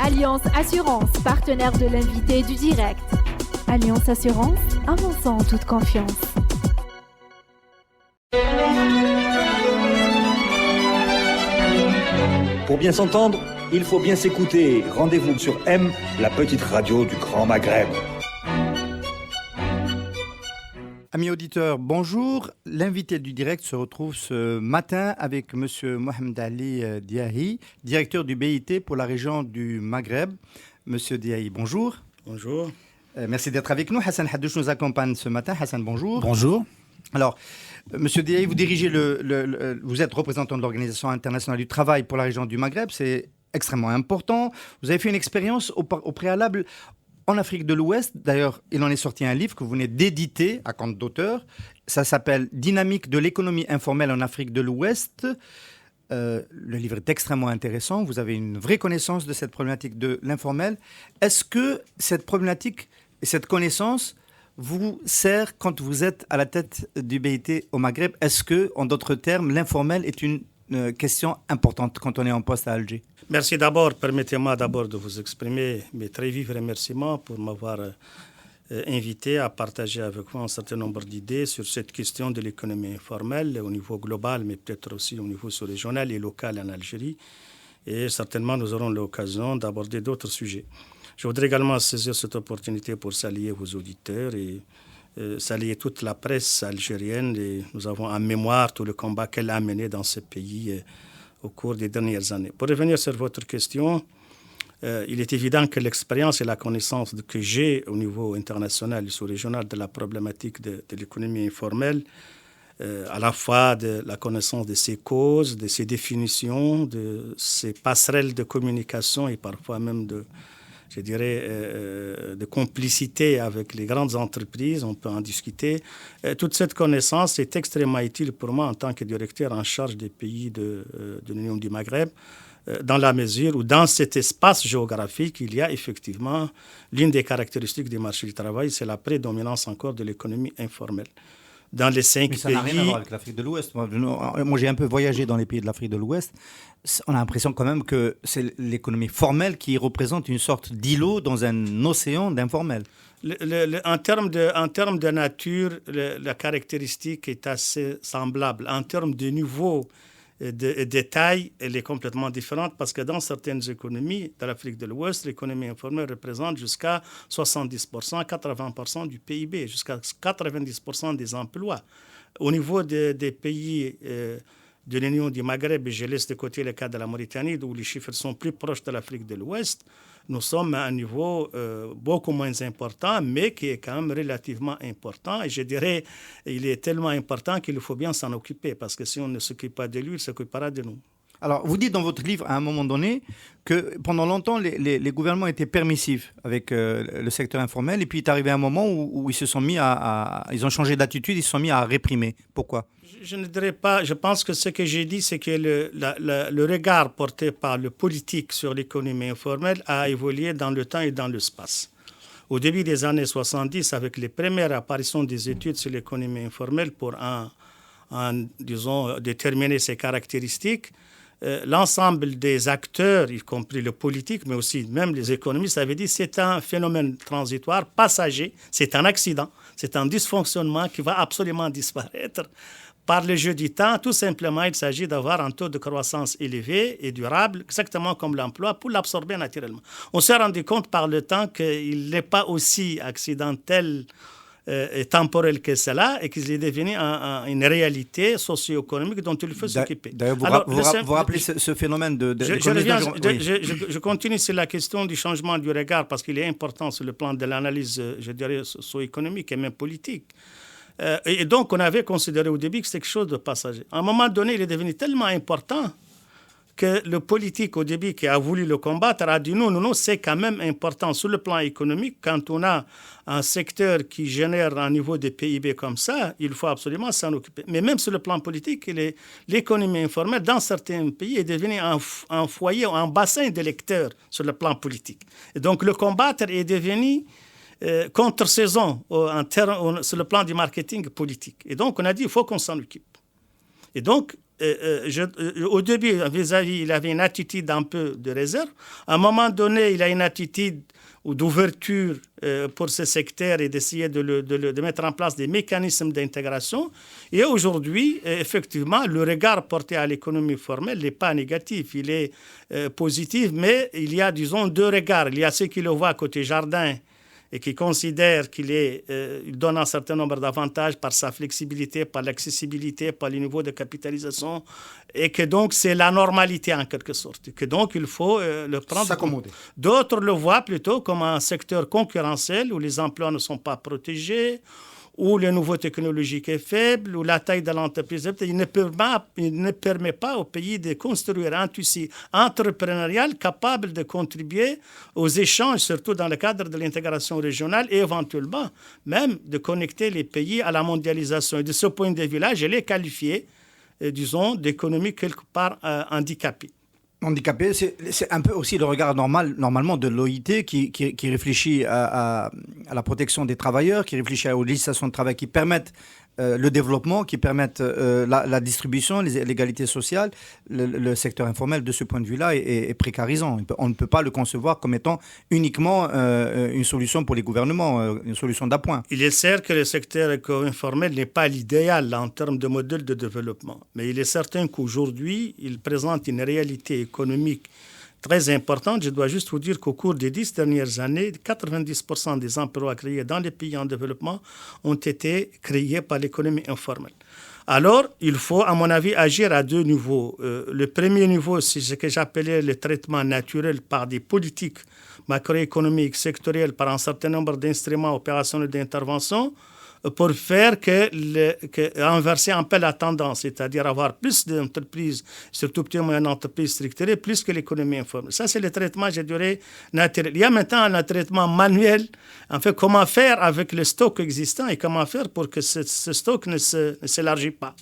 Alliance Assurance, partenaire de l'invité du direct. Alliance Assurance, avançons en toute confiance. Pour bien s'entendre, il faut bien s'écouter. Rendez-vous sur M, la petite radio du Grand Maghreb. Amis auditeurs, bonjour. L'invité du direct se retrouve ce matin avec M. Mohamed Ali Diahi, directeur du BIT pour la région du Maghreb. Monsieur Diahi, bonjour. Bonjour. Merci d'être avec nous. Hassan Haddouche nous accompagne ce matin. Hassan, bonjour. Bonjour. Alors, Monsieur Diahi, vous dirigez vous êtes représentant de l'Organisation internationale du travail pour la région du Maghreb. C'est extrêmement important. Vous avez fait une expérience au préalable en Afrique de l'Ouest. D'ailleurs, il en est sorti un livre que vous venez d'éditer à compte d'auteur. Ça s'appelle « Dynamique de l'économie informelle en Afrique de l'Ouest ». Le livre est extrêmement intéressant. Vous avez une vraie connaissance de cette problématique de l'informel. Est-ce que cette problématique et cette connaissance vous sert quand vous êtes à la tête du BIT au Maghreb? Est-ce que, en d'autres termes, l'informel est une question importante quand on est en poste à Alger? Merci d'abord. Permettez-moi d'abord de vous exprimer mes très vifs remerciements pour m'avoir invité à partager avec vous un certain nombre d'idées sur cette question de l'économie informelle au niveau global, mais peut-être aussi au niveau sous-régional et local en Algérie. Et certainement, nous aurons l'occasion d'aborder d'autres sujets. Je voudrais également saisir cette opportunité pour saluer vos auditeurs et saluer toute la presse algérienne. Et nous avons en mémoire tout le combat qu'elle a mené dans ce pays au cours des dernières années. Pour revenir sur votre question, il est évident que l'expérience et la connaissance que j'ai au niveau international et sous-régional de la problématique de l'économie informelle, à la fois de la connaissance de ses causes, de ses définitions, de ses passerelles de communication et parfois même de complicité avec les grandes entreprises, on peut en discuter. Toute cette connaissance est extrêmement utile pour moi en tant que directeur en charge des pays de l'Union du Maghreb, dans la mesure où dans cet espace géographique, il y a effectivement l'une des caractéristiques du marché du travail, c'est la prédominance encore de l'économie informelle. Dans les 5 pays... Mais ça n'a rien à voir avec l'Afrique de l'Ouest. Moi, j'ai un peu voyagé dans les pays de l'Afrique de l'Ouest. On a l'impression quand même que c'est l'économie formelle qui représente une sorte d'îlot dans un océan d'informel. En termes de nature, la caractéristique est assez semblable. En termes de niveau de taille, elle est complètement différente parce que dans certaines économies de l'Afrique de l'Ouest, l'économie informelle représente jusqu'à 70%, 80% du PIB, jusqu'à 90% des emplois. Au niveau des pays de l'Union du Maghreb, et je laisse de côté le cas de la Mauritanie, où les chiffres sont plus proches de l'Afrique de l'Ouest, nous sommes à un niveau beaucoup moins important, mais qui est quand même relativement important. Et je dirais, il est tellement important qu'il faut bien s'en occuper, parce que si on ne s'occupe pas de lui, il s'occupera de nous. Alors, vous dites dans votre livre, à un moment donné, que pendant longtemps, les gouvernements étaient permissifs avec le secteur informel, et puis il est arrivé un moment où ils se sont mis ils ont changé d'attitude, ils se sont mis à réprimer. Pourquoi ? Je ne dirais pas. Je pense que ce que j'ai dit, c'est que le regard porté par le politique sur l'économie informelle a évolué dans le temps et dans l'espace. Au début des années 70, avec les premières apparitions des études sur l'économie informelle pour déterminer ses caractéristiques, l'ensemble des acteurs, y compris le politique, mais aussi même les économistes, avaient dit que c'est un phénomène transitoire, passager, c'est un accident, c'est un dysfonctionnement qui va absolument disparaître par le jeu du temps. Tout simplement, il s'agit d'avoir un taux de croissance élevé et durable, exactement comme l'emploi, pour l'absorber naturellement. On s'est rendu compte par le temps qu'il n'est pas aussi accidentel et temporel que cela, et qu'il est devenu une réalité socio-économique dont il faut s'occuper. D'ailleurs, vous rappelez ce phénomène de je continue sur la question du changement du regard, parce qu'il est important sur le plan de l'analyse, je dirais, socio-économique et même politique. Et donc, on avait considéré au début que c'était quelque chose de passager. À un moment donné, il est devenu tellement important que le politique, au début, qui a voulu le combattre, a dit non, c'est quand même important sur le plan économique. Quand on a un secteur qui génère un niveau de PIB comme ça, il faut absolument s'en occuper. Mais même sur le plan politique, l'économie informelle, dans certains pays, est devenue un foyer, un bassin d'électeurs sur le plan politique. Et donc, le combattre est devenu contre-saison sur le plan du marketing politique. Et donc, on a dit il faut qu'on s'en occupe. Et donc, au début, vis-à-vis, il avait une attitude un peu de réserve. À un moment donné, il a une attitude d'ouverture pour ce secteur et d'essayer de mettre en place des mécanismes d'intégration. Et aujourd'hui, effectivement, le regard porté à l'économie formelle n'est pas négatif, il est positif, mais il y a, disons, deux regards. Il y a ceux qui le voient côté jardin et qui considère qu'il donne un certain nombre d'avantages par sa flexibilité, par l'accessibilité, par le niveau de capitalisation, et que donc c'est la normalité en quelque sorte, que donc il faut le prendre. S'accommoder. D'autres le voient plutôt comme un secteur concurrentiel où les emplois ne sont pas protégés, où le niveau technologique est faible, où la taille de l'entreprise est faible. Il ne permet pas au pays de construire un tissu entrepreneurial capable de contribuer aux échanges, surtout dans le cadre de l'intégration régionale et éventuellement même de connecter les pays à la mondialisation. Et de ce point de vue-là, je l'ai qualifié, disons, d'économie quelque part handicapée. Handicapé, c'est un peu aussi le regard normalement de l'OIT qui réfléchit à la protection des travailleurs, qui réfléchit aux législations de travail qui permettent le développement, qui permettent la distribution, l'égalité sociale. Le secteur informel, de ce point de vue-là, est précarisant. On ne peut pas le concevoir comme étant uniquement une solution pour les gouvernements, une solution d'appoint. Il est certain que le secteur informel n'est pas l'idéal en termes de modèle de développement. Mais il est certain qu'aujourd'hui, il présente une réalité économique très importante. Je dois juste vous dire qu'au cours des 10 dernières années, 90% des emplois créés dans les pays en développement ont été créés par l'économie informelle. Alors, il faut, à mon avis, agir à deux niveaux. Le premier niveau, c'est ce que j'appelais le traitement naturel par des politiques macroéconomiques, sectorielles, par un certain nombre d'instruments opérationnels d'intervention, pour faire inverser un peu la tendance, c'est-à-dire avoir plus d'entreprises, surtout petites et moyennes entreprises structurées, plus que l'économie informelle. Ça, c'est le traitement, je dirais, naturel. Il y a maintenant un traitement manuel, en fait, comment faire avec le stock existant et comment faire pour que ce stock ne s'élargisse pas.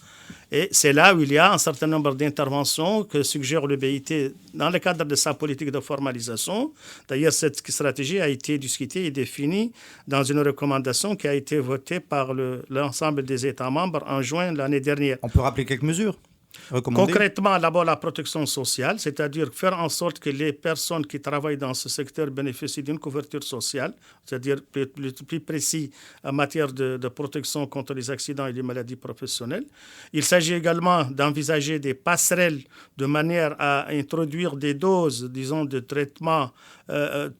Et c'est là où il y a un certain nombre d'interventions que suggère le BIT dans le cadre de sa politique de formalisation. D'ailleurs, cette stratégie a été discutée et définie dans une recommandation qui a été votée par l'ensemble des États membres en juin l'année dernière. On peut rappeler quelques mesures recommandées? Concrètement, d'abord la protection sociale, c'est-à-dire faire en sorte que les personnes qui travaillent dans ce secteur bénéficient d'une couverture sociale, c'est-à-dire plus précis en matière de protection contre les accidents et les maladies professionnelles. Il s'agit également d'envisager des passerelles de manière à introduire des doses, disons, de traitement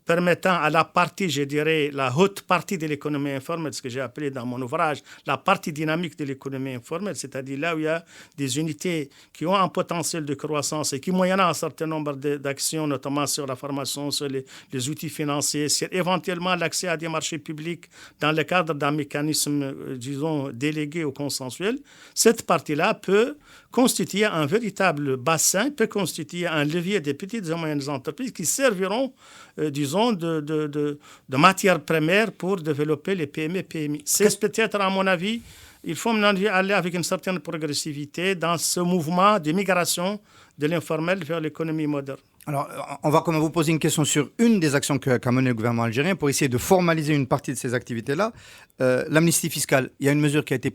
permettant à la partie, je dirais, la haute partie de l'économie informelle, ce que j'ai appelé dans mon ouvrage, la partie dynamique de l'économie informelle, c'est-à-dire là où il y a des unités qui ont un potentiel de croissance et qui, moyennant un certain nombre d'actions, notamment sur la formation, sur les outils financiers, sur éventuellement l'accès à des marchés publics dans le cadre d'un mécanisme, disons, délégué ou consensuel, cette partie-là peut constituer un véritable bassin, peut constituer un levier des petites et moyennes entreprises qui serviront, disons, de matière première pour développer les PME, PMI. C'est peut-être, à mon avis, il faut aller avec une certaine progressivité dans ce mouvement de migration de l'informel vers l'économie moderne. Alors, on va quand même vous poser une question sur une des actions qu'a mené le gouvernement algérien pour essayer de formaliser une partie de ces activités-là. L'amnistie fiscale, il y a une mesure qui a été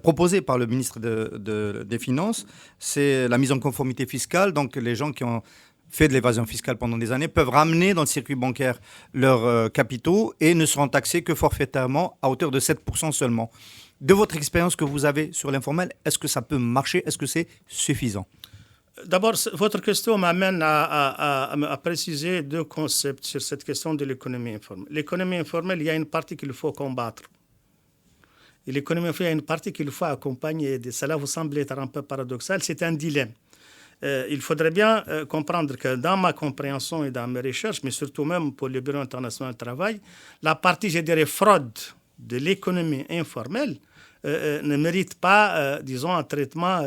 proposée par le ministre des Finances, c'est la mise en conformité fiscale. Donc, les gens qui ont fait de l'évasion fiscale pendant des années peuvent ramener dans le circuit bancaire leurs capitaux et ne seront taxés que forfaitairement à hauteur de 7% seulement. De votre expérience que vous avez sur l'informel, est-ce que ça peut marcher? Est-ce que c'est suffisant? D'abord, votre question m'amène à préciser deux concepts sur cette question de l'économie informelle. L'économie informelle, il y a une partie qu'il faut combattre. Et l'économie informelle, il y a une partie qu'il faut accompagner. Cela vous semble être un peu paradoxal, c'est un dilemme. Il faudrait bien comprendre que dans ma compréhension et dans mes recherches, mais surtout même pour le Bureau international du travail, la partie, je dirais, fraude de l'économie informelle ne mérite pas, disons, un traitement,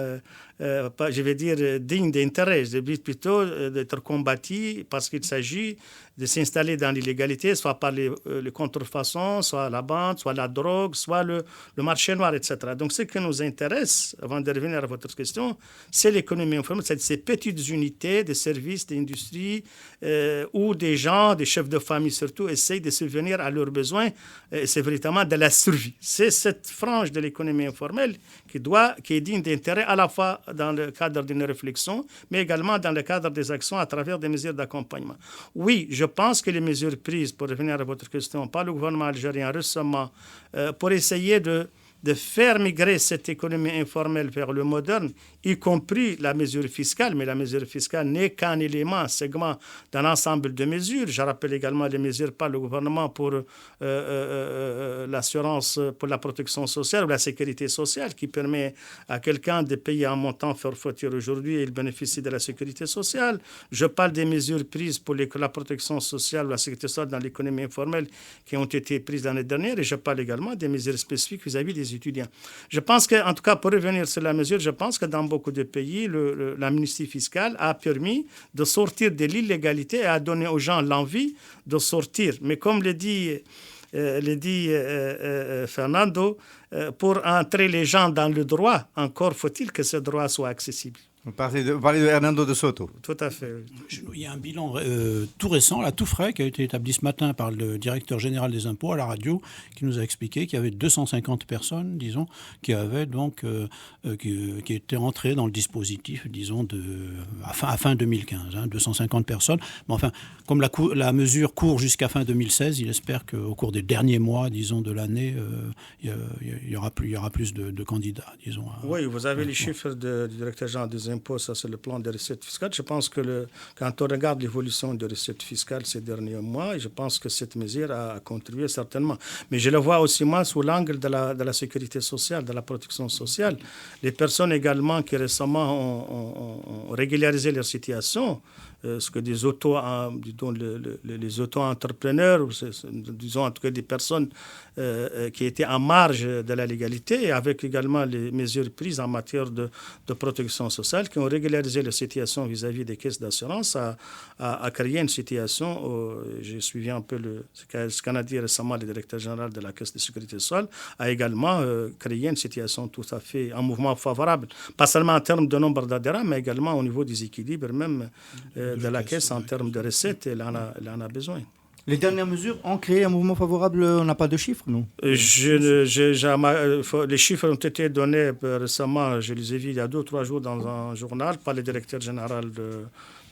je vais dire, digne d'intérêt. Je dis plutôt d'être combattu parce qu'il s'agit de s'installer dans l'illégalité, soit par les contrefaçons, soit la bande, soit la drogue, soit le marché noir, etc. Donc, ce qui nous intéresse, avant de revenir à votre question, c'est l'économie informelle, c'est ces petites unités de services, d'industrie, où des gens, des chefs de famille surtout, essayent de subvenir à leurs besoins. C'est véritablement de la survie. C'est cette frange de l'économie informelle qui est digne d'intérêt à la fois dans le cadre d'une réflexion, mais également dans le cadre des actions à travers des mesures d'accompagnement. Oui, je pense que les mesures prises, pour revenir à votre question, par le gouvernement algérien récemment, pour essayer de faire migrer cette économie informelle vers le moderne, y compris la mesure fiscale, mais la mesure fiscale n'est qu'un élément, un segment d'un ensemble de mesures. Je rappelle également les mesures par le gouvernement pour l'assurance, pour la protection sociale ou la sécurité sociale, qui permet à quelqu'un de payer un montant forfaitaire aujourd'hui et il bénéficie de la sécurité sociale. Je parle des mesures prises pour la protection sociale ou la sécurité sociale dans l'économie informelle qui ont été prises l'année dernière, et je parle également des mesures spécifiques vis-à-vis des étudiants. Je pense que, en tout cas, pour revenir sur la mesure, je pense que dans beaucoup de pays, l'amnistie fiscale a permis de sortir de l'illégalité et a donné aux gens l'envie de sortir. Mais comme le dit Fernando, pour entrer les gens dans le droit, encore faut-il que ce droit soit accessible. Vous parlez de Hernando de Soto. Tout à fait. Il y a un bilan tout récent, là, tout frais, qui a été établi ce matin par le directeur général des impôts à la radio, qui nous a expliqué qu'il y avait 250 personnes, disons, qui avaient donc qui étaient entrées dans le dispositif, disons, à fin 2015. 250 personnes. Mais enfin, comme la mesure court jusqu'à fin 2016, il espère qu'au cours des derniers mois, disons, de l'année, il y aura plus de candidats, disons. Oui, vous avez les chiffres du directeur général des impôts, ça c'est le plan des recettes fiscales. Je pense que quand on regarde l'évolution des recettes fiscales ces derniers mois, je pense que cette mesure a contribué certainement. Mais je le vois aussi moins sous l'angle de la sécurité sociale, de la protection sociale. Les personnes également qui récemment ont régularisé leur situation, ce que les auto-entrepreneurs, disons en tout cas des personnes qui étaient en marge de la légalité, et avec également les mesures prises en matière de protection sociale, qui ont régularisé la situation vis-à-vis des caisses d'assurance, a créé une situation, j'ai suivi un peu ce qu'a dit récemment le directeur général de la Caisse de sécurité sociale, a également créé une situation tout à fait, un mouvement favorable, pas seulement en termes de nombre d'adhérents, mais également au niveau des équilibres même de la Caisse en termes de recettes, elle en a besoin. Les dernières mesures ont créé un mouvement favorable, on n'a pas de chiffres, non? Les chiffres ont été donnés récemment, je les ai vus il y a 2 ou 3 jours dans un journal par le directeur général de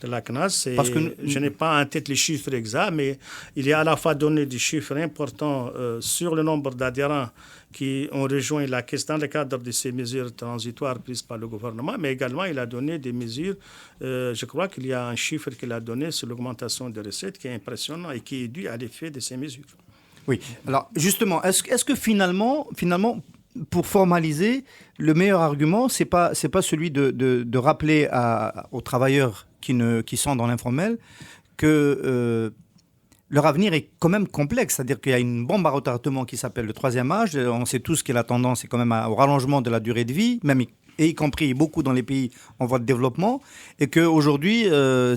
la CNAS. Parce que je n'ai pas en tête les chiffres exacts, mais il y a à la fois donné des chiffres importants sur le nombre d'adhérents qui ont rejoint la Caisse dans le cadre de ces mesures transitoires prises par le gouvernement, mais également il a donné des mesures, je crois qu'il y a un chiffre qu'il a donné sur l'augmentation des recettes qui est impressionnant et qui est dû à l'effet de ces mesures. Oui, alors justement, est-ce que finalement, pour formaliser, le meilleur argument, c'est pas celui de rappeler aux travailleurs qui sont dans l'informel que leur avenir est quand même complexe, c'est-à-dire qu'il y a une bombe à retardement qui s'appelle le 3e âge. On sait tous que la tendance est quand même au rallongement de la durée de vie, même y compris beaucoup dans les pays en voie de développement, et qu'aujourd'hui,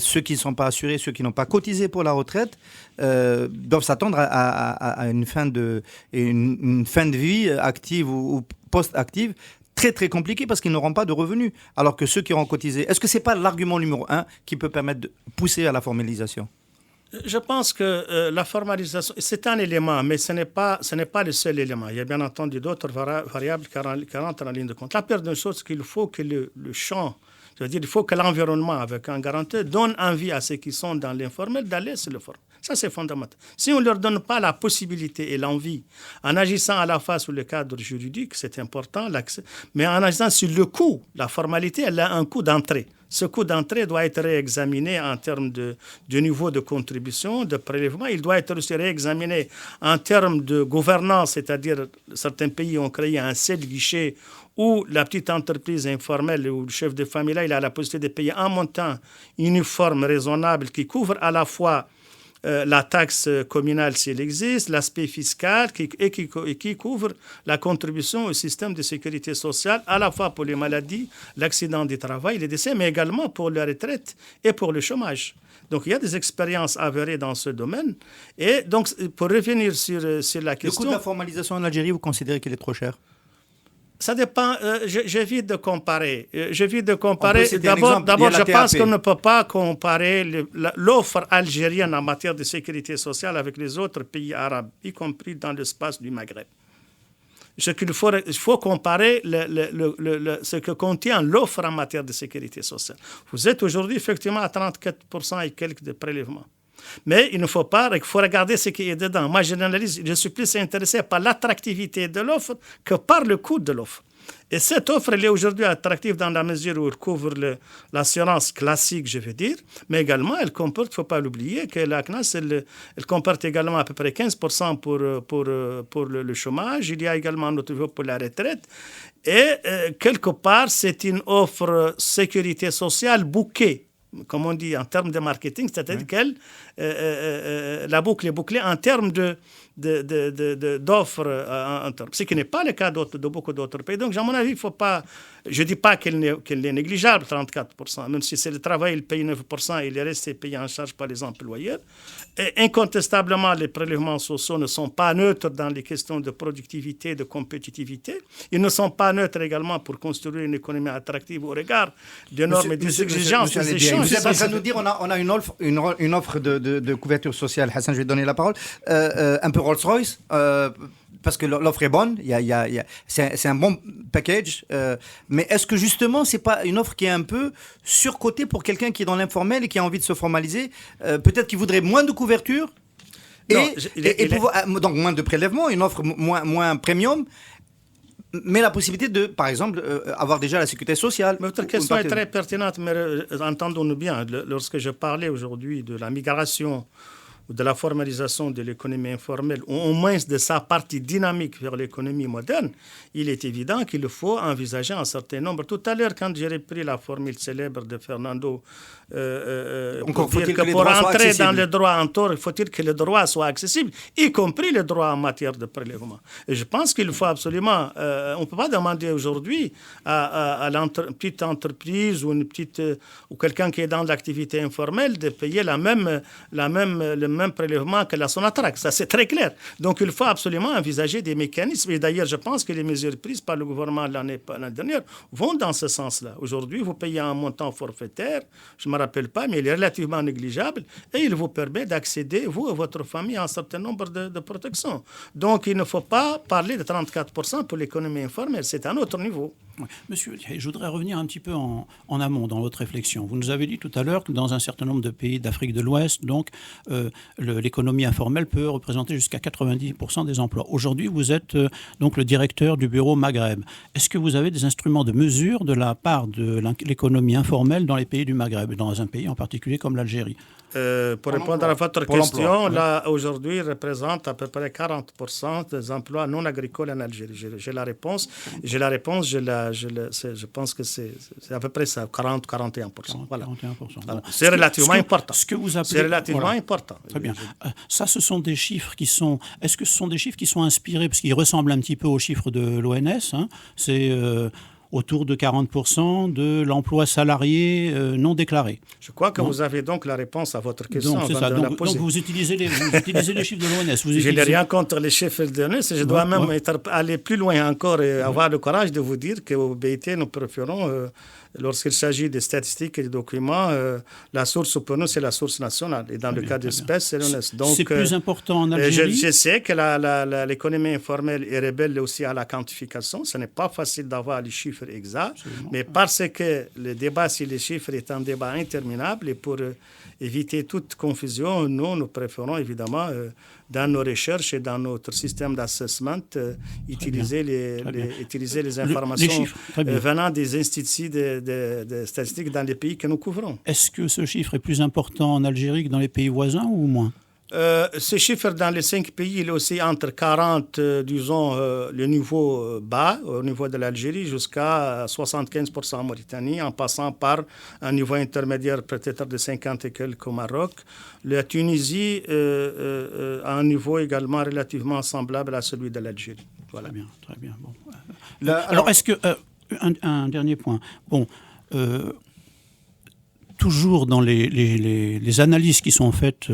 ceux qui ne sont pas assurés, ceux qui n'ont pas cotisé pour la retraite, doivent s'attendre à une fin de vie active ou post-active très très compliquée parce qu'ils n'auront pas de revenus, alors que ceux qui auront cotisé... Est-ce que ce n'est pas l'argument numéro 1 qui peut permettre de pousser à la formalisation ? Je pense que la formalisation, c'est un élément, mais ce n'est pas le seul élément. Il y a bien entendu d'autres variables qui rentrent en ligne de compte. La pire d'une chose, c'est qu'il faut que le champ, c'est-à-dire il faut que l'environnement, avec un garanteur, donne envie à ceux qui sont dans l'informel d'aller sur le formel. Ça, c'est fondamental. Si on ne leur donne pas la possibilité et l'envie, en agissant à la fois sur le cadre juridique, c'est important, mais en agissant sur le coût, la formalité, elle a un coût d'entrée. Ce coût d'entrée doit être réexaminé en termes de niveau de contribution, de prélèvement. Il doit être aussi réexaminé en termes de gouvernance, c'est-à-dire certains pays ont créé un seul guichet où la petite entreprise informelle ou le chef de famille, là, il a la possibilité de payer un montant uniforme, raisonnable, qui couvre à la fois la taxe communale s'il existe, l'aspect fiscal et qui couvre la contribution au système de sécurité sociale, à la fois pour les maladies, l'accident du travail, les décès, mais également pour la retraite et pour le chômage. Donc, il y a des expériences avérées dans ce domaine. Et donc, pour revenir sur la question... Le coût de la formalisation en Algérie, vous considérez qu'il est trop cher ? Ça dépend. J'évite de comparer. D'abord, je pense qu'on ne peut pas comparer l'offre algérienne en matière de sécurité sociale avec les autres pays arabes, y compris dans l'espace du Maghreb. Il faut comparer ce que contient l'offre en matière de sécurité sociale. Vous êtes aujourd'hui effectivement à 34% et quelques de prélèvements. Mais il faut regarder ce qui est dedans. Moi, je suis plus intéressé par l'attractivité de l'offre que par le coût de l'offre. Et cette offre, elle est aujourd'hui attractive dans la mesure où elle couvre l'assurance classique, je veux dire, mais également, elle comporte, il ne faut pas l'oublier, que la CNAS, elle comporte également à peu près 15% pour le chômage. Il y a également un autre niveau pour la retraite. Et quelque part, c'est une offre sécurité sociale bouquée, comme on dit en termes de marketing, c'est-à-dire que la boucle est bouclée en termes d'offres, ce qui n'est pas le cas de beaucoup d'autres pays. Donc, à mon avis, il faut pas... Je ne dis pas qu'elle est négligeable, 34%, même si c'est le travail, il paye 9% et le reste est payé en charge par les employeurs. Et incontestablement, les prélèvements sociaux ne sont pas neutres dans les questions de productivité, de compétitivité. Ils ne sont pas neutres également pour construire une économie attractive au regard des normes et des exigences. Vous êtes en train de nous dire on a une offre de couverture sociale. Hassan, je vais te donner la parole. Un peu Rolls-Royce, parce que l'offre est bonne, c'est un bon package, mais est-ce que justement c'est pas une offre qui est un peu surcotée pour quelqu'un qui est dans l'informel et qui a envie de se formaliser, peut-être qu'il voudrait moins de couverture donc moins de prélèvements, une offre moins premium, mais la possibilité de, par exemple, avoir déjà la sécurité sociale. Votre question est très pertinente, mais entendons-nous bien. Lorsque je parlais aujourd'hui de la migration, de la formalisation de l'économie informelle, ou au moins de sa partie dynamique vers l'économie moderne, il est évident qu'il faut envisager un certain nombre. Tout à l'heure, quand j'ai repris la formule célèbre de Fernando, pour entrer dans le droit en tort, il faut-il que le droit soit accessible, y compris le droit en matière de prélèvement. Et je pense qu'il faut absolument... on ne peut pas demander aujourd'hui à une petite entreprise ou ou quelqu'un qui est dans l'activité informelle de payer le même prélèvement que la Sonatrach. Ça, c'est très clair. Donc, il faut absolument envisager des mécanismes. Et d'ailleurs, je pense que les mesures prises par le gouvernement l'année dernière vont dans ce sens-là. Aujourd'hui, vous payez un montant forfaitaire, je ne me rappelle pas, mais il est relativement négligeable et il vous permet d'accéder, vous et votre famille, à un certain nombre de protections. Donc, il ne faut pas parler de 34% pour l'économie informelle. C'est un autre niveau. Oui. Monsieur, je voudrais revenir un petit peu en amont dans votre réflexion. Vous nous avez dit tout à l'heure que dans un certain nombre de pays d'Afrique de l'Ouest, donc, l'économie informelle peut représenter jusqu'à 90% des emplois. Aujourd'hui, vous êtes donc le directeur du bureau Maghreb. Est-ce que vous avez des instruments de mesure de la part de l'économie informelle dans les pays du Maghreb, dans un pays en particulier comme l'Algérie? Pour répondre à votre question, là, aujourd'hui, il représente à peu près 40% des emplois non agricoles en Algérie. J'ai la réponse. Je pense que c'est à peu près ça, 40-41%. Voilà. 41%. Voilà. C'est relativement important. C'est relativement important. Très bien. Ça, ce sont des chiffres qui sont... Est-ce que ce sont des chiffres qui sont inspirés, parce qu'ils ressemblent un petit peu aux chiffres de l'ONS, hein, c'est... autour de 40% de l'emploi salarié non déclaré. Je crois que vous avez donc la réponse à votre question. Donc, c'est ça. Donc vous utilisez les chiffres de l'ONS. Je n'ai rien contre les chiffres de l'ONS. Je dois même aller plus loin encore et avoir le courage de vous dire qu'au BIT, nous préférons, lorsqu'il s'agit des statistiques et des documents, la source pour nous, c'est la source nationale. Et dans le cas d'espèces, c'est l'ONS. Donc, c'est plus important en Algérie. Je sais que l'économie informelle est rebelle aussi à la quantification. Ce n'est pas facile d'avoir les chiffres exacts, mais parce que le débat sur les chiffres est un débat interminable et pour éviter toute confusion, nous préférons évidemment, dans nos recherches et dans notre système d'assessment, utiliser les informations venant des instituts de statistiques dans les pays que nous couvrons. Est-ce que ce chiffre est plus important en Algérie que dans les pays voisins ou moins? Ce chiffre dans les 5 pays, il est aussi entre 40, disons, le niveau bas, au niveau de l'Algérie, jusqu'à 75% en Mauritanie, en passant par un niveau intermédiaire peut-être de 50 et quelques au Maroc. La Tunisie a un niveau également relativement semblable à celui de l'Algérie. Voilà. Très bien. Bon. Alors, est-ce que... un dernier point. Bon... toujours dans les analyses qui sont faites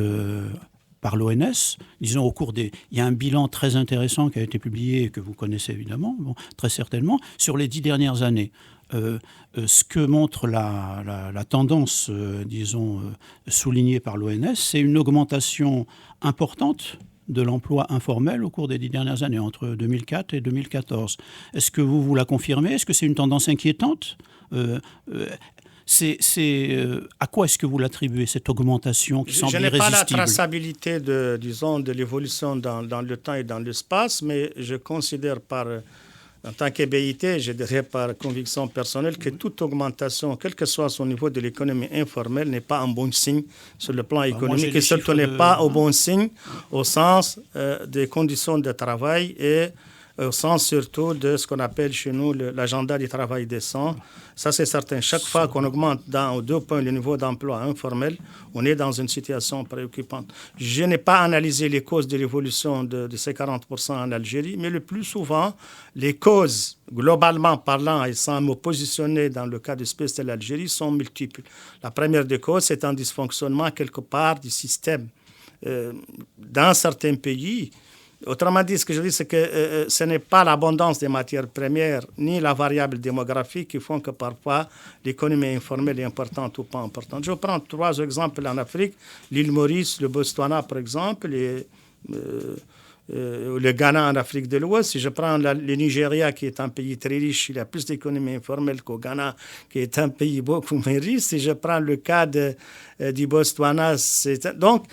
par l'ONS, disons au cours il y a un bilan très intéressant qui a été publié, que vous connaissez évidemment, très certainement, sur les 10 dernières années. Ce que montre la tendance, disons, soulignée par l'ONS, c'est une augmentation importante de l'emploi informel au cours des 10 dernières années, entre 2004 et 2014. Est-ce que vous la confirmez? Est-ce que c'est une tendance inquiétante? À quoi est-ce que vous l'attribuez, cette augmentation qui semble irrésistible? Je n'ai pas la traçabilité de l'évolution dans le temps et dans l'espace, mais je considère en tant qu'ébéité, je dirais par conviction personnelle, que toute augmentation, quel que soit son niveau de l'économie informelle, n'est pas un bon signe sur le plan économique et surtout n'est pas un bon signe au sens des conditions de travail et au sens surtout de ce qu'on appelle chez nous l'agenda du travail décent. Ça, c'est certain. Chaque fois qu'on augmente d'un ou 2 points le niveau d'emploi informel, on est dans une situation préoccupante. Je n'ai pas analysé les causes de l'évolution de ces 40% en Algérie, mais le plus souvent, les causes, globalement parlant, et sans me positionner dans le cas d'espèce de l'Algérie, sont multiples. La première des causes, c'est un dysfonctionnement quelque part du système. Dans certains pays, autrement dit, ce que je dis, c'est que ce n'est pas l'abondance des matières premières ni la variable démographique qui font que parfois l'économie informelle est importante ou pas importante. Je prends 3 exemples en Afrique, l'île Maurice, le Botswana par exemple, et le Ghana en Afrique de l'Ouest. Si je prends le Nigeria, qui est un pays très riche, il y a plus d'économie informelle qu'au Ghana, qui est un pays beaucoup moins riche. Si je prends le cas du Botswana, donc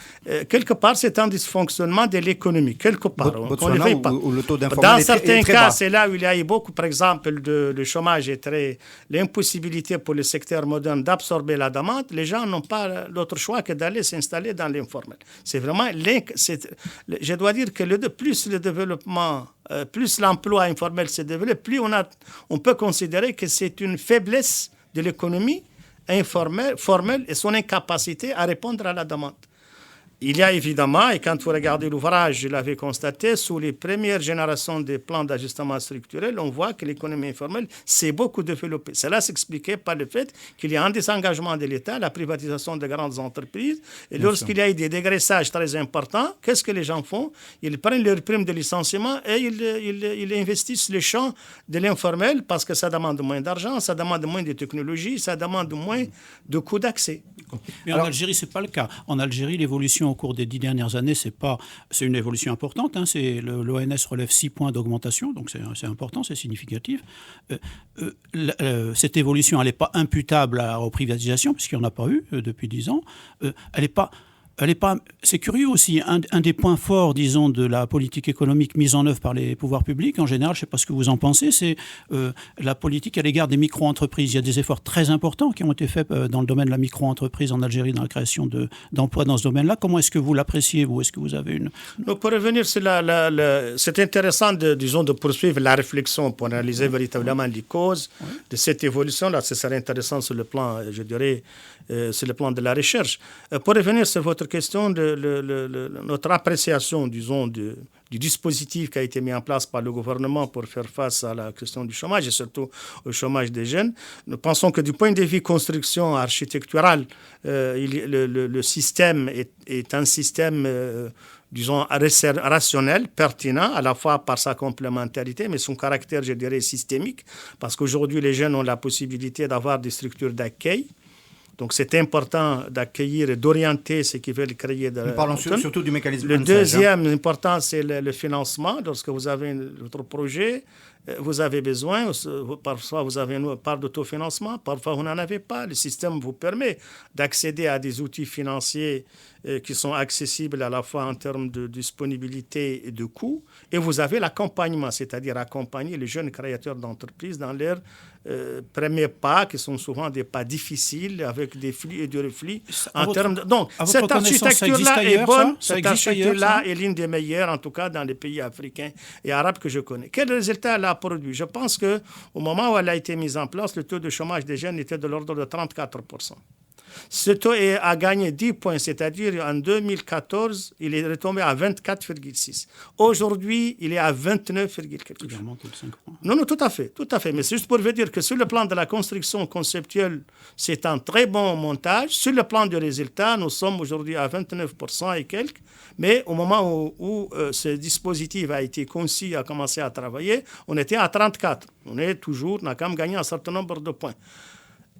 quelque part c'est un dysfonctionnement de l'économie, quelque part. Botswana, où le taux d'informalité dans est certains très cas, bas. c'est là où il y a eu beaucoup, par exemple, le chômage est très... L'impossibilité pour le secteur moderne d'absorber la demande, les gens n'ont pas d'autre choix que d'aller s'installer dans l'informel. C'est vraiment... Je dois dire que plus le développement, plus l'emploi informel se développe, plus on peut considérer que c'est une faiblesse de l'économie informelle, formelle et son incapacité à répondre à la demande. Il y a évidemment, et quand vous regardez l'ouvrage, je l'avais constaté, sous les premières générations des plans d'ajustement structurel, on voit que l'économie informelle s'est beaucoup développée. Cela s'expliquait par le fait qu'il y a un désengagement de l'État, la privatisation de grandes entreprises. Et lorsqu'il y a eu des dégraissages très importants, qu'est-ce que les gens font? Ils prennent leur prime de licenciement et ils investissent le champ de l'informel parce que ça demande moins d'argent, ça demande moins de technologie, ça demande moins de coûts d'accès. Mais en Algérie, ce n'est pas le cas. En Algérie, l'évolution au cours des 10 dernières années, c'est une évolution importante. L'ONS relève 6 points d'augmentation, donc c'est important, c'est significatif. Cette évolution, elle n'est pas imputable aux privatisations, puisqu'il n'y en a pas eu depuis 10 ans. C'est curieux aussi, un des points forts, disons, de la politique économique mise en œuvre par les pouvoirs publics, en général, je ne sais pas ce que vous en pensez, c'est la politique à l'égard des micro-entreprises. Il y a des efforts très importants qui ont été faits dans le domaine de la micro-entreprise en Algérie, dans la création d'emplois dans ce domaine-là. Comment est-ce que vous l'appréciez, vous? Est-ce que vous avez une... Pour revenir sur c'est intéressant de poursuivre la réflexion pour analyser véritablement les causes de cette évolution-là. Ce serait intéressant sur le plan, je dirais, sur le plan de la recherche. Pour revenir sur votre question, notre appréciation, disons, du dispositif qui a été mis en place par le gouvernement pour faire face à la question du chômage et surtout au chômage des jeunes, nous pensons que du point de vue construction architecturale, le système est un système... disons, rationnel, pertinent, à la fois par sa complémentarité, mais son caractère, je dirais, systémique, parce qu'aujourd'hui, les jeunes ont la possibilité d'avoir des structures d'accueil. Donc, c'est important d'accueillir et d'orienter ceux qui veulent créer de... Nous parlons surtout du mécanisme. Le deuxième important, c'est le financement. Lorsque vous avez votre projet, vous avez besoin, parfois vous avez une part d'autofinancement, parfois vous n'en avez pas. Le système vous permet d'accéder à des outils financiers qui sont accessibles à la fois en termes de disponibilité et de coût. Et vous avez l'accompagnement, c'est-à-dire accompagner les jeunes créateurs d'entreprises dans leurs premiers pas, qui sont souvent des pas difficiles, avec des flux et des reflux. Donc, cette architecture-là est bonne, cette architecture-là est l'une des meilleures, en tout cas dans les pays africains et arabes que je connais. Quel résultat elle a produit? Je pense qu'au moment où elle a été mise en place, le taux de chômage des jeunes était de l'ordre de 34%. Ce taux a gagné 10 points, c'est-à-dire en 2014, il est retombé à 24,6. Aujourd'hui, il est à 29, quelque chose. Non, tout à fait. Mais c'est juste pour vous dire que sur le plan de la construction conceptuelle, c'est un très bon montage. Sur le plan du résultat, nous sommes aujourd'hui à 29% et quelques. Mais au moment où ce dispositif a été conçu, a commencé à travailler, on était à 34. On a quand même gagné un certain nombre de points.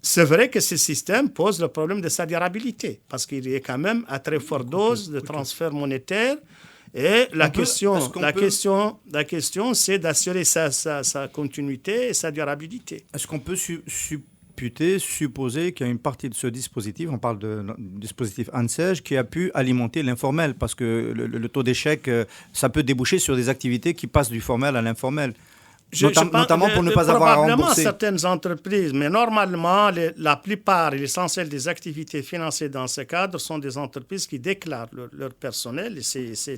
C'est vrai que ce système pose le problème de sa durabilité, parce qu'il est quand même à très forte dose de transfert monétaire Et la question, c'est d'assurer sa continuité et sa durabilité. Est-ce qu'on peut supposer qu'il y a une partie de ce dispositif, on parle du dispositif ANSEJ, qui a pu alimenter l'informel, parce que le taux d'échec, ça peut déboucher sur des activités qui passent du formel à l'informel. Notamment pour ne pas avoir à rembourser. Probablement certaines entreprises, mais normalement, la plupart, l'essentiel des activités financées dans ce cadre sont des entreprises qui déclarent leur personnel. Je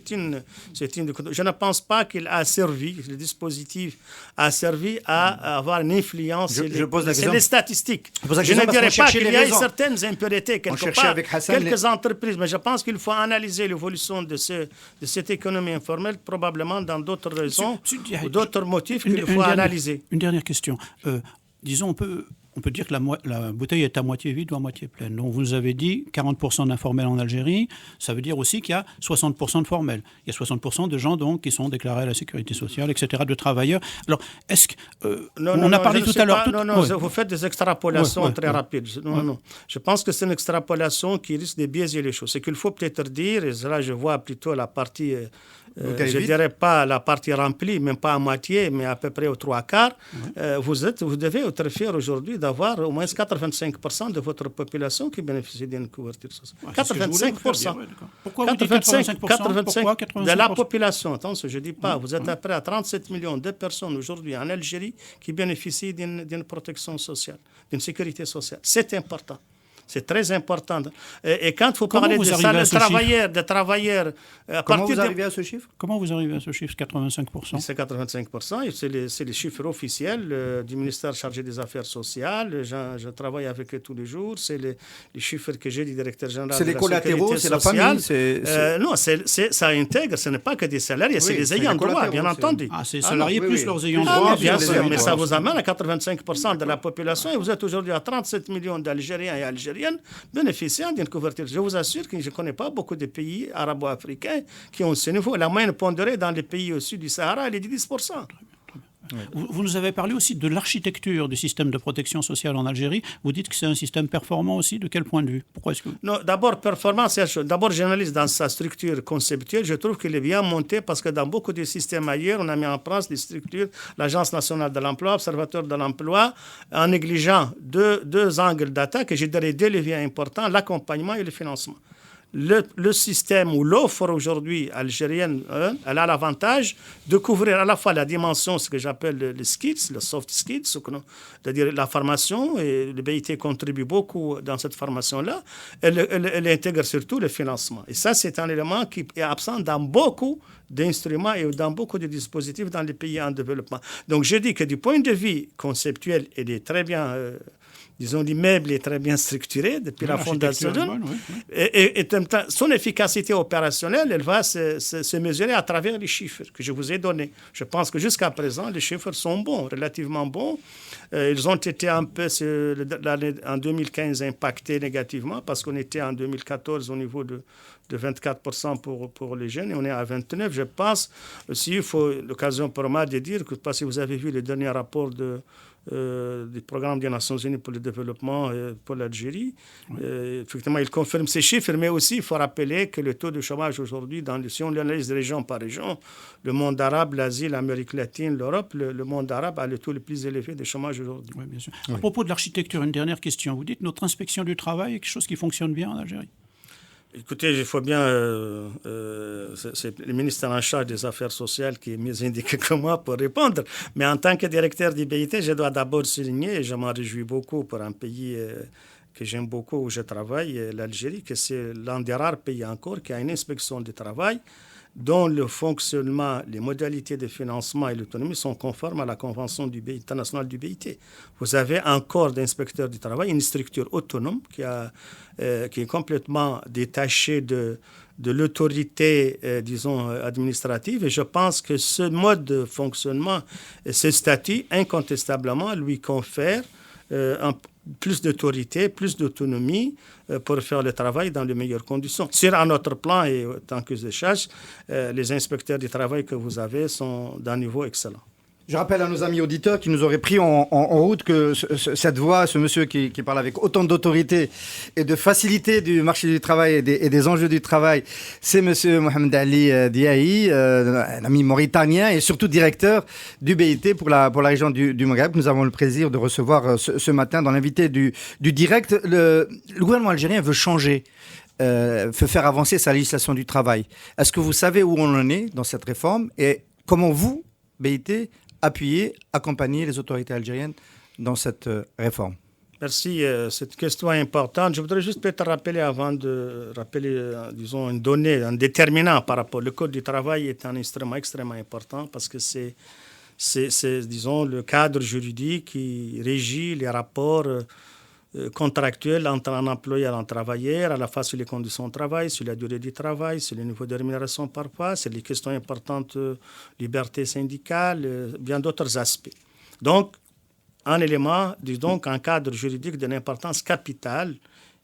ne pense pas qu'il a servi, le dispositif a servi à avoir une influence sur les statistiques. Je ne dirais pas qu'il y a certaines impuretés quelque part, quelques entreprises, mais je pense qu'il faut analyser l'évolution de cette économie informelle, probablement dans d'autres raisons ou d'autres motifs qu'il faut analyser. Une dernière question. Disons, on peut dire que la bouteille est à moitié vide ou à moitié pleine. Donc, vous nous avez dit 40% d'informels en Algérie. Ça veut dire aussi qu'il y a 60% de formels. Il y a 60% de gens donc, qui sont déclarés à la sécurité sociale, etc., de travailleurs. Alors, est-ce que... on a parlé tout à l'heure... Vous faites des extrapolations très rapides. Non. Je pense que c'est une extrapolation qui risque de biaiser les choses. Ce qu'il faut peut-être dire, et là, je vois plutôt la partie... je ne dirais pas la partie remplie, même pas à moitié, mais à peu près aux 3/4. Vous devez être fier aujourd'hui d'avoir au moins 85% de votre population qui bénéficie d'une couverture sociale. 85%. Pourquoi vous dites 85%? Pourquoi 85% de la population. Attention, je ne dis pas. Vous êtes à près à 37 millions de personnes aujourd'hui en Algérie qui bénéficient d'une protection sociale, d'une sécurité sociale. C'est important. C'est très important. Et quand vous parlez de travailleurs... Comment vous arrivez à ce chiffre? Comment vous arrivez à ce chiffre, 85%? C'est 85%. Et c'est les chiffres officiels du ministère chargé des Affaires sociales. Je travaille avec eux tous les jours. C'est les chiffres que j'ai du directeur général de la Sécurité sociale. C'est les collatéraux, c'est la famille? Non, ça intègre. Ce n'est pas que des salariés, c'est les ayants droit, bien entendu. C'est les salariés plus leurs ayants droit. Bien sûr, mais ça vous amène à 85% de la population. Et vous êtes aujourd'hui à 37 millions d'Algériens et Algériennes bénéficiant d'une couverture. Je vous assure que je ne connais pas beaucoup de pays arabo-africains qui ont ce niveau. La moyenne pondérée dans les pays au sud du Sahara, elle est de 10%. Vous nous avez parlé aussi de l'architecture du système de protection sociale en Algérie. Vous dites que c'est un système performant aussi. De quel point de vue? Pourquoi est-ce que... Non, d'abord, performant, c'est la chose. D'abord, j'analyse dans sa structure conceptuelle. Je trouve qu'il est bien monté parce que dans beaucoup de systèmes ailleurs, on a mis en place des structures, l'Agence nationale de l'emploi, l'Observatoire de l'emploi, en négligeant deux angles d'attaque, et je dirais deux leviers importants, l'accompagnement et le financement. Le système ou l'offre aujourd'hui algérienne, elle a l'avantage de couvrir à la fois la dimension, ce que j'appelle les skills, les soft skills, c'est-à-dire la formation, et le BIT contribue beaucoup dans cette formation-là. Elle intègre surtout le financement. Et ça, c'est un élément qui est absent dans beaucoup d'instruments et dans beaucoup de dispositifs dans les pays en développement. Donc, je dis que du point de vue conceptuel, elle est très bien... disons, l'immeuble est très bien structuré depuis la fondation. Et son efficacité opérationnelle, elle va se mesurer à travers les chiffres que je vous ai donnés. Je pense que jusqu'à présent, les chiffres sont bons, relativement bons. Ils ont été un peu, en 2015, impactés négativement parce qu'on était en 2014 au niveau de 24% pour les jeunes et on est à 29%. Je pense aussi, il faut l'occasion pour moi de dire que, parce que vous avez vu le dernier rapport du programme des Nations Unies pour le développement pour l'Algérie. Effectivement, il confirme ces chiffres, mais aussi il faut rappeler que le taux de chômage aujourd'hui, si on l'analyse région par région, le monde arabe, l'Asie, l'Amérique latine, l'Europe, le monde arabe a le taux le plus élevé de chômage aujourd'hui. Oui, bien sûr. À propos de l'architecture, une dernière question. Vous dites notre inspection du travail est quelque chose qui fonctionne bien en Algérie? Écoutez, il faut bien... c'est le ministère en charge des Affaires sociales qui est mieux indiqué que moi pour répondre. Mais en tant que directeur du BIT, je dois d'abord souligner, et je m'en réjouis beaucoup pour un pays que j'aime beaucoup où je travaille, l'Algérie, que c'est l'un des rares pays encore qui a une inspection du travail dont le fonctionnement, les modalités de financement et l'autonomie sont conformes à la Convention internationale du BIT. Vous avez un corps d'inspecteurs du travail, une structure autonome qui est complètement détachée de l'autorité, disons, administrative. Et je pense que ce mode de fonctionnement, ce statut, incontestablement, lui confère plus d'autorité, plus d'autonomie pour faire le travail dans les meilleures conditions. Sur un autre plan, et tant que je cherche, les inspecteurs du travail que vous avez sont d'un niveau excellent. Je rappelle à nos amis auditeurs qui nous auraient pris en route que cette voix, ce monsieur qui parle avec autant d'autorité et de facilité du marché du travail et des enjeux du travail, c'est monsieur Mohamed Ali Diahi, un ami mauritanien et surtout directeur du BIT pour la région du Maghreb. Nous avons le plaisir de recevoir ce matin dans l'invité du direct. Le gouvernement algérien veut changer, veut faire avancer sa législation du travail. Est-ce que vous savez où on en est dans cette réforme et comment vous, BIT, appuyer, accompagner les autorités algériennes dans cette réforme? Merci. Cette question est importante. Je voudrais juste peut-être rappeler disons, une donnée, un déterminant par rapport. Le Code du travail est un instrument extrêmement important parce que c'est disons, le cadre juridique qui régit les rapports contractuels entre un employé et un travailleur, à la fois sur les conditions de travail, sur la durée du travail, sur le niveau de rémunération parfois, sur les questions importantes, liberté syndicale, bien d'autres aspects. Donc, un élément, donc un cadre juridique d'une importance capitale,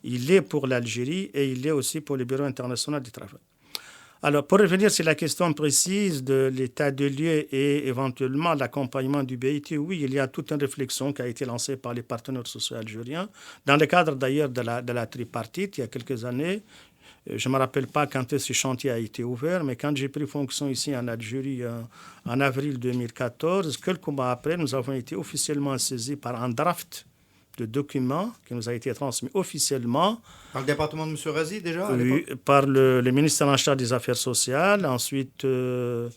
il est pour l'Algérie et il est aussi pour le Bureau international du travail. Alors, pour revenir sur la question précise de l'état de lieu et éventuellement l'accompagnement du BIT, oui, il y a toute une réflexion qui a été lancée par les partenaires sociaux algériens, dans le cadre d'ailleurs de la tripartite, il y a quelques années. Je ne me rappelle pas quand ce chantier a été ouvert, mais quand j'ai pris fonction ici en Algérie en avril 2014, quelques mois après, nous avons été officiellement saisis par un draft de documents qui nous a été transmis officiellement. Par le département de M. Razi, déjà Oui, par le ministère en charge des Affaires sociales. Ensuite, l'Union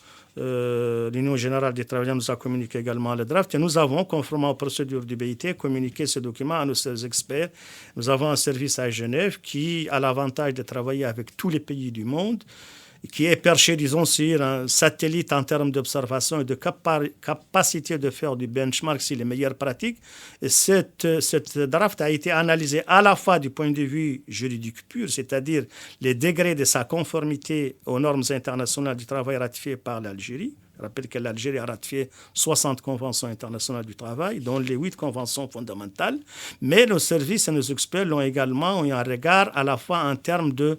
générale des travailleurs nous a communiqué également le draft. Et nous avons, conformément aux procédures du BIT, communiqué ce document à nos experts. Nous avons un service à Genève qui a l'avantage de travailler avec tous les pays du monde, qui est perché, disons, sur un satellite en termes d'observation et de capacité de faire du benchmark sur les meilleures pratiques. Et cette draft a été analysée à la fois du point de vue juridique pur, c'est-à-dire les degrés de sa conformité aux normes internationales du travail ratifiées par l'Algérie. Je rappelle que l'Algérie a ratifié 60 conventions internationales du travail, dont les 8 conventions fondamentales. Mais nos services et nos experts ont eu un regard à la fois en termes de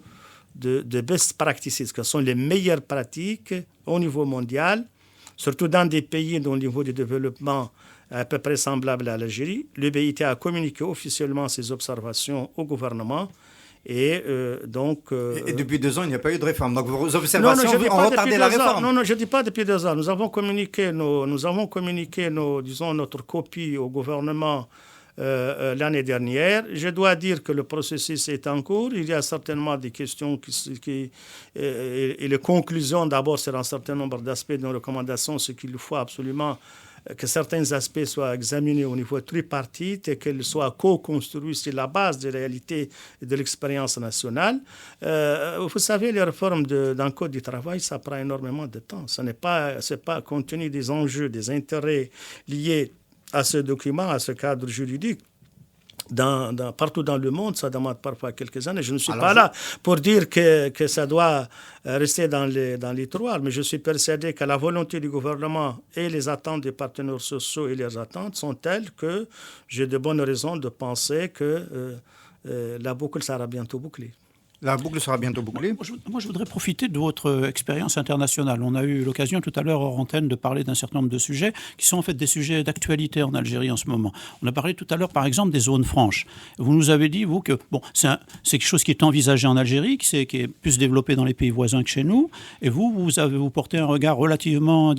best practices, que sont les meilleures pratiques au niveau mondial, surtout dans des pays dont le niveau de développement est à peu près semblable à l'Algérie. Le BIT a communiqué officiellement ses observations au gouvernement. Et depuis 2 ans, il n'y a pas eu de réforme. Donc vos observations ont retardé la réforme. Non, je ne dis pas depuis 2 ans. Nous avons communiqué notre copie au gouvernement l'année dernière. Je dois dire que le processus est en cours. Il y a certainement des questions et les conclusions, d'abord, sur un certain nombre d'aspects de nos recommandations, ce qu'il faut absolument que certains aspects soient examinés au niveau tripartite et qu'ils soient co-construits sur la base des réalités et de l'expérience nationale. Vous savez, les réformes d'un code du travail, ça prend énormément de temps. Ce n'est pas compte tenu des enjeux, des intérêts liés à ce document, à ce cadre juridique. Partout dans le monde, ça demande parfois quelques années. Je ne suis pas là pour dire que ça doit rester dans les tiroirs, mais je suis persuadé que la volonté du gouvernement et les attentes des partenaires sociaux et leurs attentes sont telles que j'ai de bonnes raisons de penser que la boucle sera bientôt bouclée. La boucle sera bientôt bouclée. Moi, je voudrais profiter de votre expérience internationale. On a eu l'occasion tout à l'heure hors antenne de parler d'un certain nombre de sujets qui sont en fait des sujets d'actualité en Algérie en ce moment. On a parlé tout à l'heure, par exemple, des zones franches. Vous nous avez dit, vous, que c'est quelque chose qui est envisagé en Algérie, qui est plus développé dans les pays voisins que chez nous. Et vous portez un regard relativement,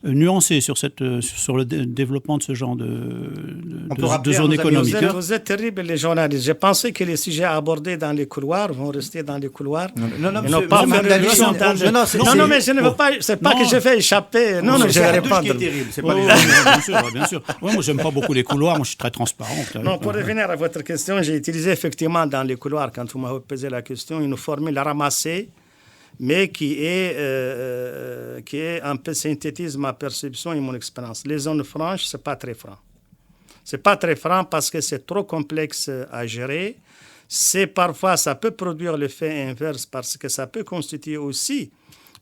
nuancé sur le développement de ce genre de zone économique. Vous êtes terribles, les journalistes. J'ai pensé que les sujets abordés dans les couloirs vont rester dans les couloirs. Non, mais je ne veux pas. C'est pas que je vais échapper. Non, je vais répondre. Qui est terrible. C'est pas bien sûr. Ouais, moi, j'aime pas beaucoup les couloirs. Moi, je suis très transparent. Non, pour revenir à votre question, j'ai utilisé effectivement dans les couloirs, quand vous m'avez posé la question, une formule ramassée, mais qui est un peu synthétise ma perception et mon expérience. Les zones franches, c'est pas très franc. C'est pas très franc parce que c'est trop complexe à gérer. Parfois, ça peut produire l'effet inverse parce que ça peut constituer aussi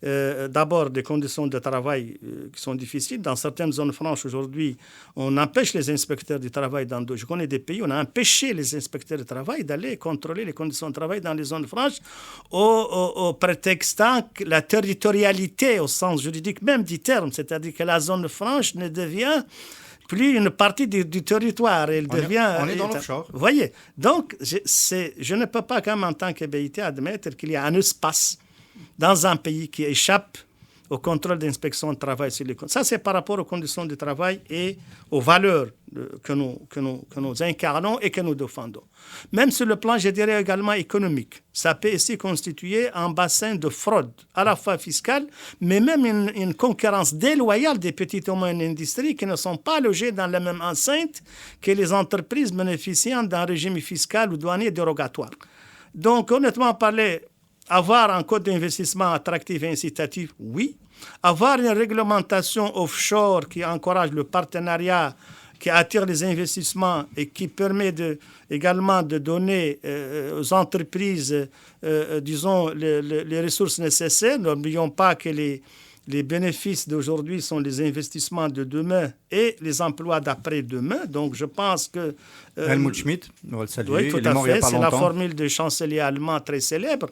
d'abord des conditions de travail qui sont difficiles. Dans certaines zones franches aujourd'hui, on empêche les inspecteurs du travail je connais des pays où on a empêché les inspecteurs du travail d'aller contrôler les conditions de travail dans les zones franches au prétextant que la territorialité au sens juridique même du terme, c'est-à-dire que la zone franche ne devient plus une partie du territoire. On est dans l'offshore. Vous voyez. Donc, je ne peux pas, quand même, en tant que BIT, admettre qu'il y a un espace dans un pays qui échappe au contrôle d'inspection de travail sur les... Ça, c'est par rapport aux conditions de travail et aux valeurs que nous incarnons et que nous défendons. Même sur le plan, je dirais également économique. Ça peut aussi constituer un bassin de fraude, à la fois fiscale, mais même une concurrence déloyale des petites et moyennes industries qui ne sont pas logées dans la même enceinte que les entreprises bénéficiant d'un régime fiscal ou douanier dérogatoire. Donc, honnêtement parlé, avoir un code d'investissement attractif et incitatif, oui. Avoir une réglementation offshore qui encourage le partenariat, qui attire les investissements et qui permet également de donner aux entreprises, disons, les ressources nécessaires. N'oublions pas que les bénéfices d'aujourd'hui sont les investissements de demain et les emplois d'après-demain. Donc, je pense que... Helmut Schmidt, on va le saluer. Oui, tout à fait. C'est la formule du chancelier allemand très célèbre.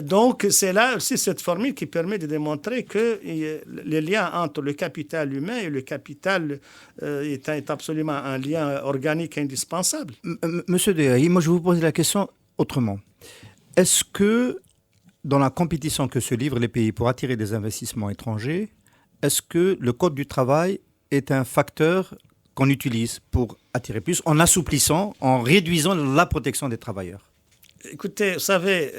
Donc, c'est là aussi cette formule qui permet de démontrer que le lien entre le capital humain et le capital est absolument un lien organique indispensable. Monsieur Dehaï, moi, je vous pose la question autrement. Est-ce que dans la compétition que se livrent les pays pour attirer des investissements étrangers, est-ce que le Code du travail est un facteur qu'on utilise pour attirer plus, en assouplissant, en réduisant la protection des travailleurs? Écoutez, vous savez,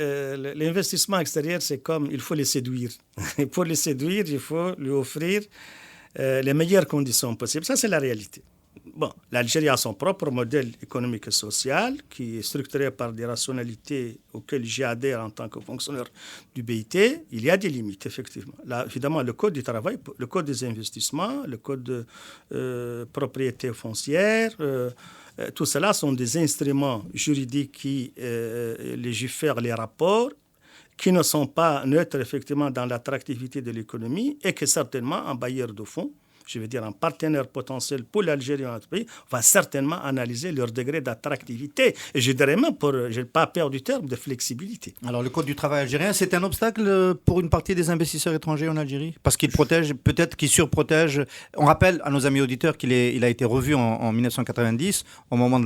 l'investissement extérieur, c'est comme il faut les séduire. Et pour les séduire, il faut lui offrir les meilleures conditions possibles. Ça, c'est la réalité. Bon, l'Algérie a son propre modèle économique et social qui est structuré par des rationalités auxquelles j'y adhère en tant que fonctionnaire du BIT. Il y a des limites, effectivement. Là, évidemment, le code du travail, le code des investissements, le code de propriété foncière, tout cela sont des instruments juridiques qui légifèrent les rapports, qui ne sont pas neutres, effectivement, dans l'attractivité de l'économie et que certainement un bailleur de fonds, je veux dire un partenaire potentiel pour l'Algérie et notre pays, va certainement analyser leur degré d'attractivité. Et je dirais même, je n'ai pas peur du terme, de flexibilité. Alors le Code du travail algérien, c'est un obstacle pour une partie des investisseurs étrangers en Algérie? Parce qu'il protège, peut-être qu'il surprotège. On rappelle à nos amis auditeurs qu'il a été revu en 1990, au moment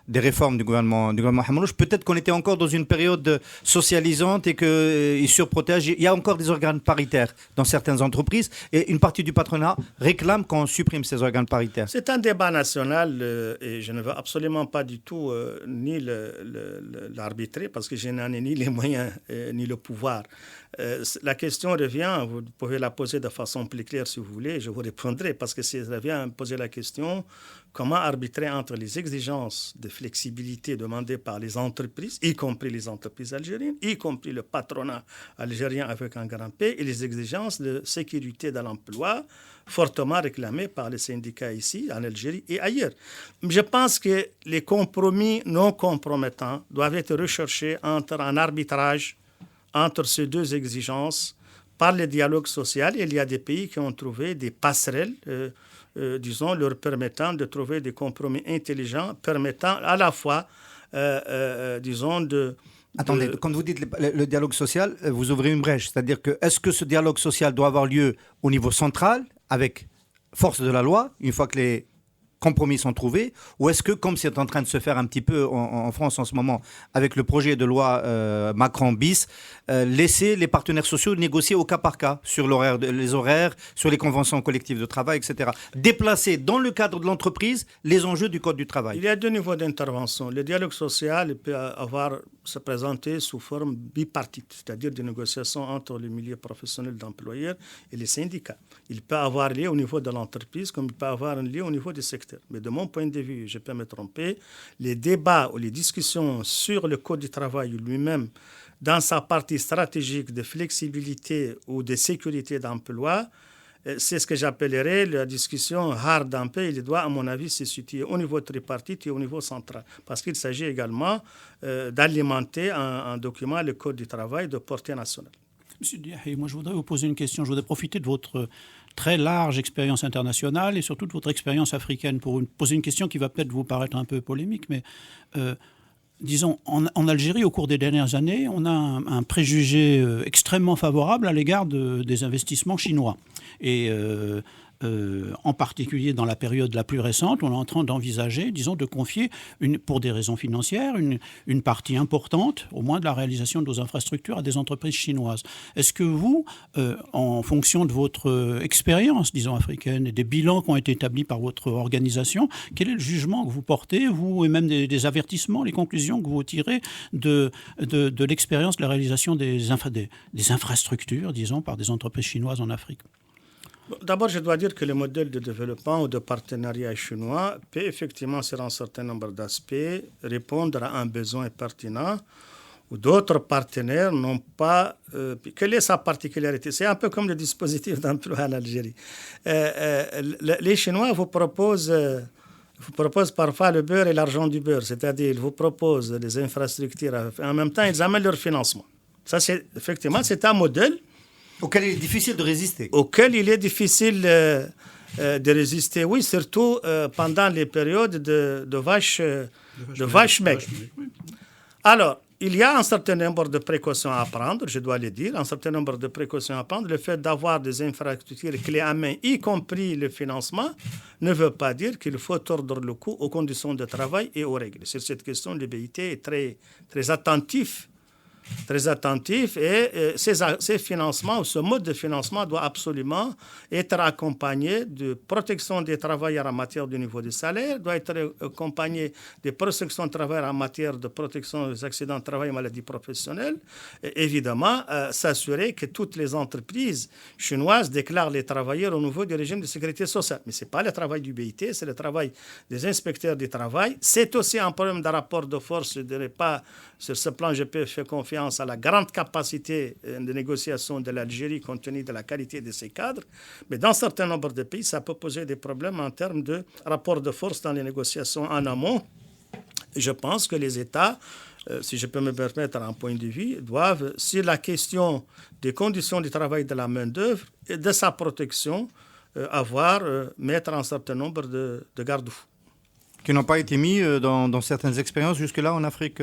des réformes du gouvernement Hamelouche. Peut-être qu'on était encore dans une période socialisante et qu'il surprotège. Il y a encore des organes paritaires dans certaines entreprises et une partie du patronat réclame qu'on supprime ces organes paritaires. C'est un débat national et je ne veux absolument pas du tout ni l'arbitrer parce que je n'en ai ni les moyens ni le pouvoir. La question revient, vous pouvez la poser de façon plus claire si vous voulez, je vous répondrai parce que ça revient à me poser la question comment arbitrer entre les exigences de flexibilité demandées par les entreprises, y compris les entreprises algériennes, y compris le patronat algérien avec un grand P, et les exigences de sécurité de l'emploi fortement réclamées par les syndicats ici, en Algérie et ailleurs. Je pense que les compromis non compromettants doivent être recherchés entre un arbitrage entre ces deux exigences par le dialogue social. Il y a des pays qui ont trouvé des passerelles, disons, leur permettant de trouver des compromis intelligents, permettant à la fois, disons, Attendez, quand vous dites le dialogue social, vous ouvrez une brèche. C'est-à-dire que est-ce que ce dialogue social doit avoir lieu au niveau central, avec force de la loi, une fois que les compromis sont trouvés, ou est-ce que, comme c'est en train de se faire un petit peu en France en ce moment, avec le projet de loi Macron bis, laisser les partenaires sociaux négocier au cas par cas sur les horaires, sur les conventions collectives de travail, etc. Déplacer dans le cadre de l'entreprise les enjeux du Code du travail. Il y a deux niveaux d'intervention. Le dialogue social peut se présenter sous forme bipartite, c'est-à-dire des négociations entre le milieu professionnel d'employeurs et les syndicats. Il peut avoir lieu au niveau de l'entreprise comme il peut avoir lieu au niveau du secteur. Mais de mon point de vue, je peux me tromper, les débats ou les discussions sur le Code du travail lui-même, dans sa partie stratégique de flexibilité ou de sécurité d'emploi, c'est ce que j'appellerais la discussion hard un peu. Il doit, à mon avis, se situer au niveau tripartite et au niveau central. Parce qu'il s'agit également d'alimenter un document, le Code du travail, de portée nationale. Monsieur Diaye, moi je voudrais vous poser une question. Je voudrais profiter de votre très large expérience internationale et surtout de votre expérience africaine pour poser une question qui va peut-être vous paraître un peu polémique, mais disons, en Algérie, au cours des dernières années, on a un préjugé extrêmement favorable à l'égard des investissements chinois. Et en particulier dans la période la plus récente, on est en train d'envisager, disons, de confier, pour des raisons financières, une partie importante, au moins de la réalisation de nos infrastructures, à des entreprises chinoises. Est-ce que vous, en fonction de votre expérience, disons, africaine, et des bilans qui ont été établis par votre organisation, quel est le jugement que vous portez, vous, et même des avertissements, les conclusions que vous tirez de l'expérience de la réalisation des infrastructures, disons, par des entreprises chinoises en Afrique? D'abord, je dois dire que le modèle de développement ou de partenariat chinois peut effectivement, sur un certain nombre d'aspects, répondre à un besoin pertinent où d'autres partenaires n'ont pas... quelle est sa particularité? C'est un peu comme le dispositif d'emploi en Algérie. Les Chinois vous proposent parfois le beurre et l'argent du beurre, c'est-à-dire ils vous proposent des infrastructures et en même temps, ils amènent leur financement. Ça, effectivement, c'est un modèle auquel il est difficile de résister. Auquel il est difficile de résister, oui, surtout pendant les périodes de vaches maigres. Alors, il y a un certain nombre de précautions à prendre, je dois le dire, un certain nombre de précautions à prendre. Le fait d'avoir des infrastructures clés à main, y compris le financement, ne veut pas dire qu'il faut tordre le cou aux conditions de travail et aux règles. Sur cette question, le BIT est très, très attentif et ces financements, ce mode de financement doit absolument être accompagné de protection des travailleurs en matière du niveau des salaires, doit être accompagné de protection des travailleurs en matière de protection des accidents de travail et maladies professionnelles. Et évidemment, s'assurer que toutes les entreprises chinoises déclarent les travailleurs au niveau du régime de sécurité sociale. Mais ce n'est pas le travail du BIT, c'est le travail des inspecteurs du travail. C'est aussi un problème de rapport de force. Je ne dirais pas, sur ce plan, je peux faire confiance à la grande capacité de négociation de l'Algérie compte tenu de la qualité de ses cadres. Mais dans un certain nombre de pays, ça peut poser des problèmes en termes de rapport de force dans les négociations en amont. Je pense que les États, si je peux me permettre un point de vue, doivent, sur la question des conditions du travail de la main-d'œuvre et de sa protection, mettre un certain nombre de garde-fous. Qui n'ont pas été mis dans certaines expériences jusque-là en Afrique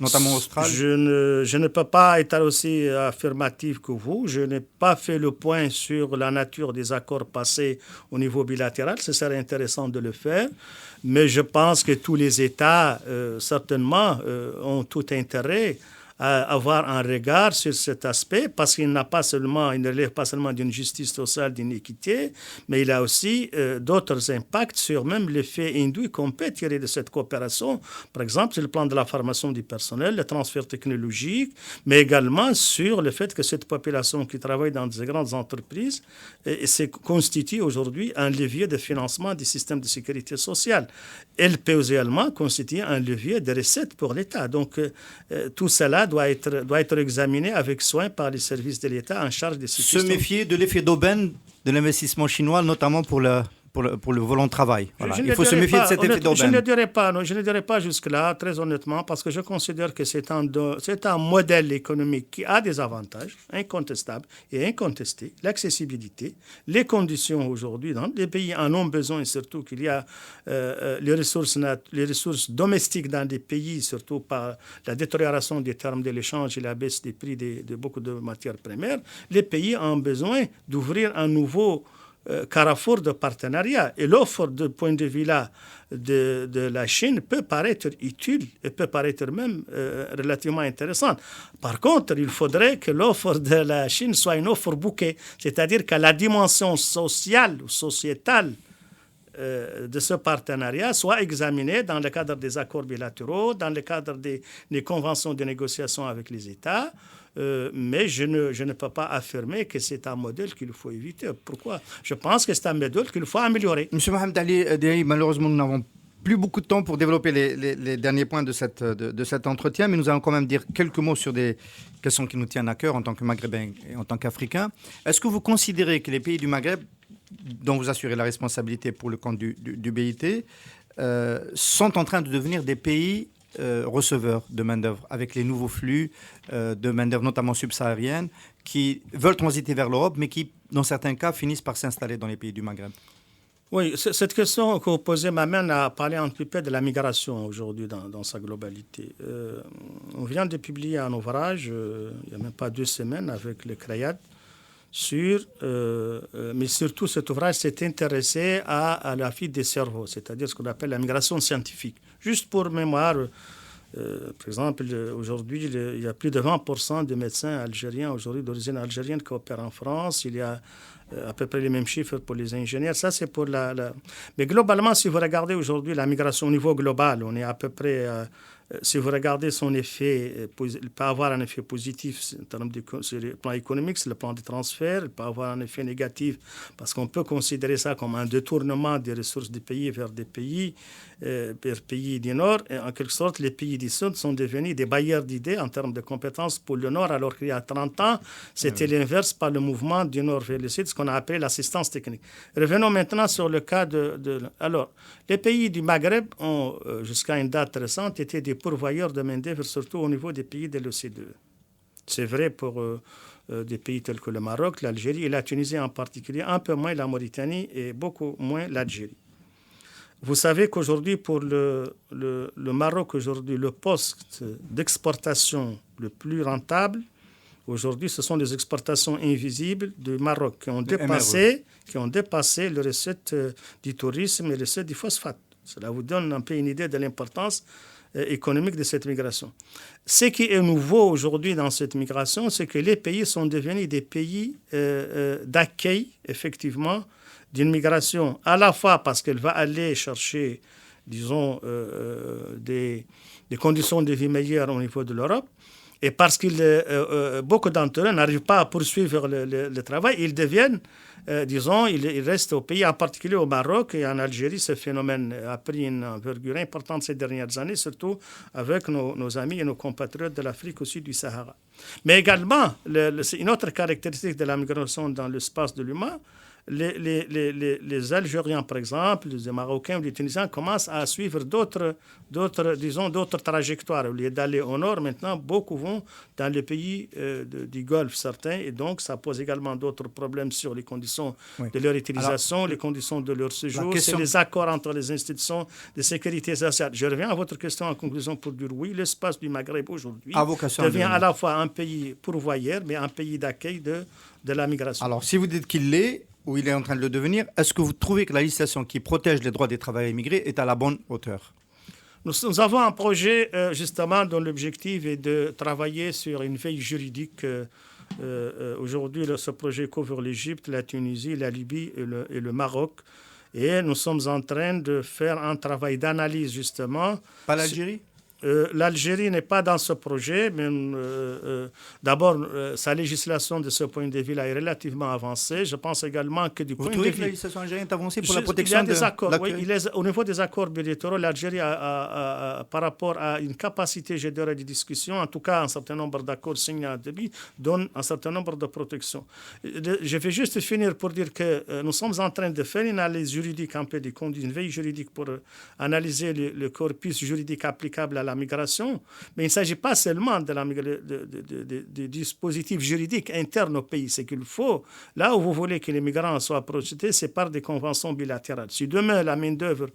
notamment Australie. Je ne peux pas être aussi affirmatif que vous. Je n'ai pas fait le point sur la nature des accords passés au niveau bilatéral. Ce serait intéressant de le faire. Mais je pense que tous les États, certainement, ont tout intérêt à avoir un regard sur cet aspect parce qu'il ne relève pas seulement d'une justice sociale, d'une équité, mais il a aussi d'autres impacts sur même l'effet induit qu'on peut tirer de cette coopération. Par exemple, sur le plan de la formation du personnel, le transfert technologique, mais également sur le fait que cette population qui travaille dans des grandes entreprises constitue aujourd'hui un levier de financement du système de sécurité sociale. Elle peut également constituer un levier de recettes pour l'État. Donc, tout cela doit être examiné avec soin par les services de l'État en charge des situations. Se méfier de l'effet d'aubaine de l'investissement chinois, notamment pour le volant de travail. Voilà. Il faut se méfier de cet effet d'aubaine. Je ne dirais pas jusque-là, très honnêtement, parce que je considère que c'est un modèle économique qui a des avantages incontestables et incontestés. L'accessibilité, les conditions aujourd'hui, dans les pays en ont besoin, et surtout qu'il y a les ressources domestiques dans des pays, surtout par la détérioration des termes de l'échange et la baisse des prix de beaucoup de matières premières. Les pays ont besoin d'ouvrir un nouveau carrefour de partenariat. Et l'offre de point de vue-là de la Chine peut paraître utile et peut paraître même relativement intéressante. Par contre, il faudrait que l'offre de la Chine soit une offre bouquet, c'est-à-dire que la dimension sociale ou sociétale de ce partenariat soit examinée dans le cadre des accords bilatéraux, dans le cadre des conventions de négociation avec les États. Mais je ne peux pas affirmer que c'est un modèle qu'il faut éviter. Pourquoi? Je pense que c'est un modèle qu'il faut améliorer. Monsieur Mohamed Ali, malheureusement, nous n'avons plus beaucoup de temps pour développer les derniers points de cet entretien, mais nous allons quand même dire quelques mots sur des questions qui nous tiennent à cœur en tant que Maghrébins et en tant qu'Africains. Est-ce que vous considérez que les pays du Maghreb, dont vous assurez la responsabilité pour le compte du BIT, sont en train de devenir des pays receveurs de main-d'œuvre avec les nouveaux flux de main-d'œuvre, notamment subsaharienne, qui veulent transiter vers l'Europe, mais qui, dans certains cas, finissent par s'installer dans les pays du Maghreb? Oui, cette question que vous posez m'amène à parler un petit peu de la migration aujourd'hui dans sa globalité. On vient de publier un ouvrage, il n'y a même pas 2 semaines, avec le CREAD, mais surtout cet ouvrage s'est intéressé à la vie des cerveaux, c'est-à-dire ce qu'on appelle la migration scientifique. Juste pour mémoire, par exemple, aujourd'hui, il y a plus de 20% de médecins algériens aujourd'hui d'origine algérienne qui opèrent en France. Il y a à peu près les mêmes chiffres pour les ingénieurs. Ça, c'est pour Mais globalement, si vous regardez aujourd'hui la migration au niveau global, on est à peu près... si vous regardez son effet, il peut avoir un effet positif en termes sur le plan économique, sur le plan des transferts. Il peut avoir un effet négatif parce qu'on peut considérer ça comme un détournement des ressources des pays vers des pays, vers pays du Nord. Et en quelque sorte, les pays du Sud sont devenus des bailleurs d'idées en termes de compétences pour le Nord, alors qu'il y a 30 ans, c'était l'inverse par le mouvement du Nord vers le Sud, ce qu'on a appelé l'assistance technique. Revenons maintenant sur le cas Alors, les pays du Maghreb ont, jusqu'à une date récente, été des pourvoyeurs de main-d'œuvre, surtout au niveau des pays de l'OCDE. C'est vrai pour des pays tels que le Maroc, l'Algérie et la Tunisie en particulier, un peu moins la Mauritanie et beaucoup moins l'Algérie. Vous savez qu'aujourd'hui, pour le Maroc, aujourd'hui, le poste d'exportation le plus rentable, aujourd'hui, ce sont les exportations invisibles du Maroc qui ont dépassé les recettes du tourisme et les recettes du phosphate. Cela vous donne un peu une idée de l'importance économique de cette migration. Ce qui est nouveau aujourd'hui dans cette migration, c'est que les pays sont devenus des pays d'accueil, effectivement, d'une migration, à la fois parce qu'elle va aller chercher, disons, des conditions de vie meilleures au niveau de l'Europe, et parce que beaucoup d'entre eux n'arrivent pas à poursuivre le travail, ils deviennent, ils restent au pays, en particulier au Maroc et en Algérie. Ce phénomène a pris une envergure importante ces dernières années, surtout avec nos amis et nos compatriotes de l'Afrique au sud du Sahara. Mais également, c'est une autre caractéristique de la migration dans l'espace de l'humain. Les Algériens, par exemple, les Marocains ou les Tunisiens commencent à suivre d'autres trajectoires. Au lieu d'aller au nord, maintenant, beaucoup vont dans les pays du Golfe, certains, et donc ça pose également d'autres problèmes sur les conditions de leur utilisation, les conditions de leur séjour, c'est les accords entre les institutions de sécurité sociale. Je reviens à votre question en conclusion pour dire oui, l'espace du Maghreb aujourd'hui devient à la fois un pays pourvoyeur, mais un pays d'accueil de la migration. Alors, si vous dites qu'il l'est, ou il est en train de le devenir, est-ce que vous trouvez que la législation qui protège les droits des travailleurs immigrés est à la bonne hauteur? Nous avons un projet, justement, dont l'objectif est de travailler sur une veille juridique. Aujourd'hui, ce projet couvre l'Égypte, la Tunisie, la Libye et le Maroc. Et nous sommes en train de faire un travail d'analyse, justement. Pas l'Algérie? L'Algérie n'est pas dans ce projet, mais d'abord, sa législation de ce point de vue est relativement avancée. Je pense également que du point de vue... Vous trouvez que la législation algérienne est avancée pour la protection des accords, oui, au niveau des accords bilatéraux, l'Algérie, par rapport à une capacité, je dirais, de discussion, en tout cas, un certain nombre d'accords signés à débit, donne un certain nombre de protections. Je vais juste finir pour dire que nous sommes en train de faire une analyse juridique, un peu une veille juridique pour analyser le corpus juridique applicable à la migration, mais il ne s'agit pas seulement de dispositifs juridiques internes au pays. C'est qu'il faut, là où vous voulez que les migrants soient projetés, c'est par des conventions bilatérales. Si demain la main-d'œuvre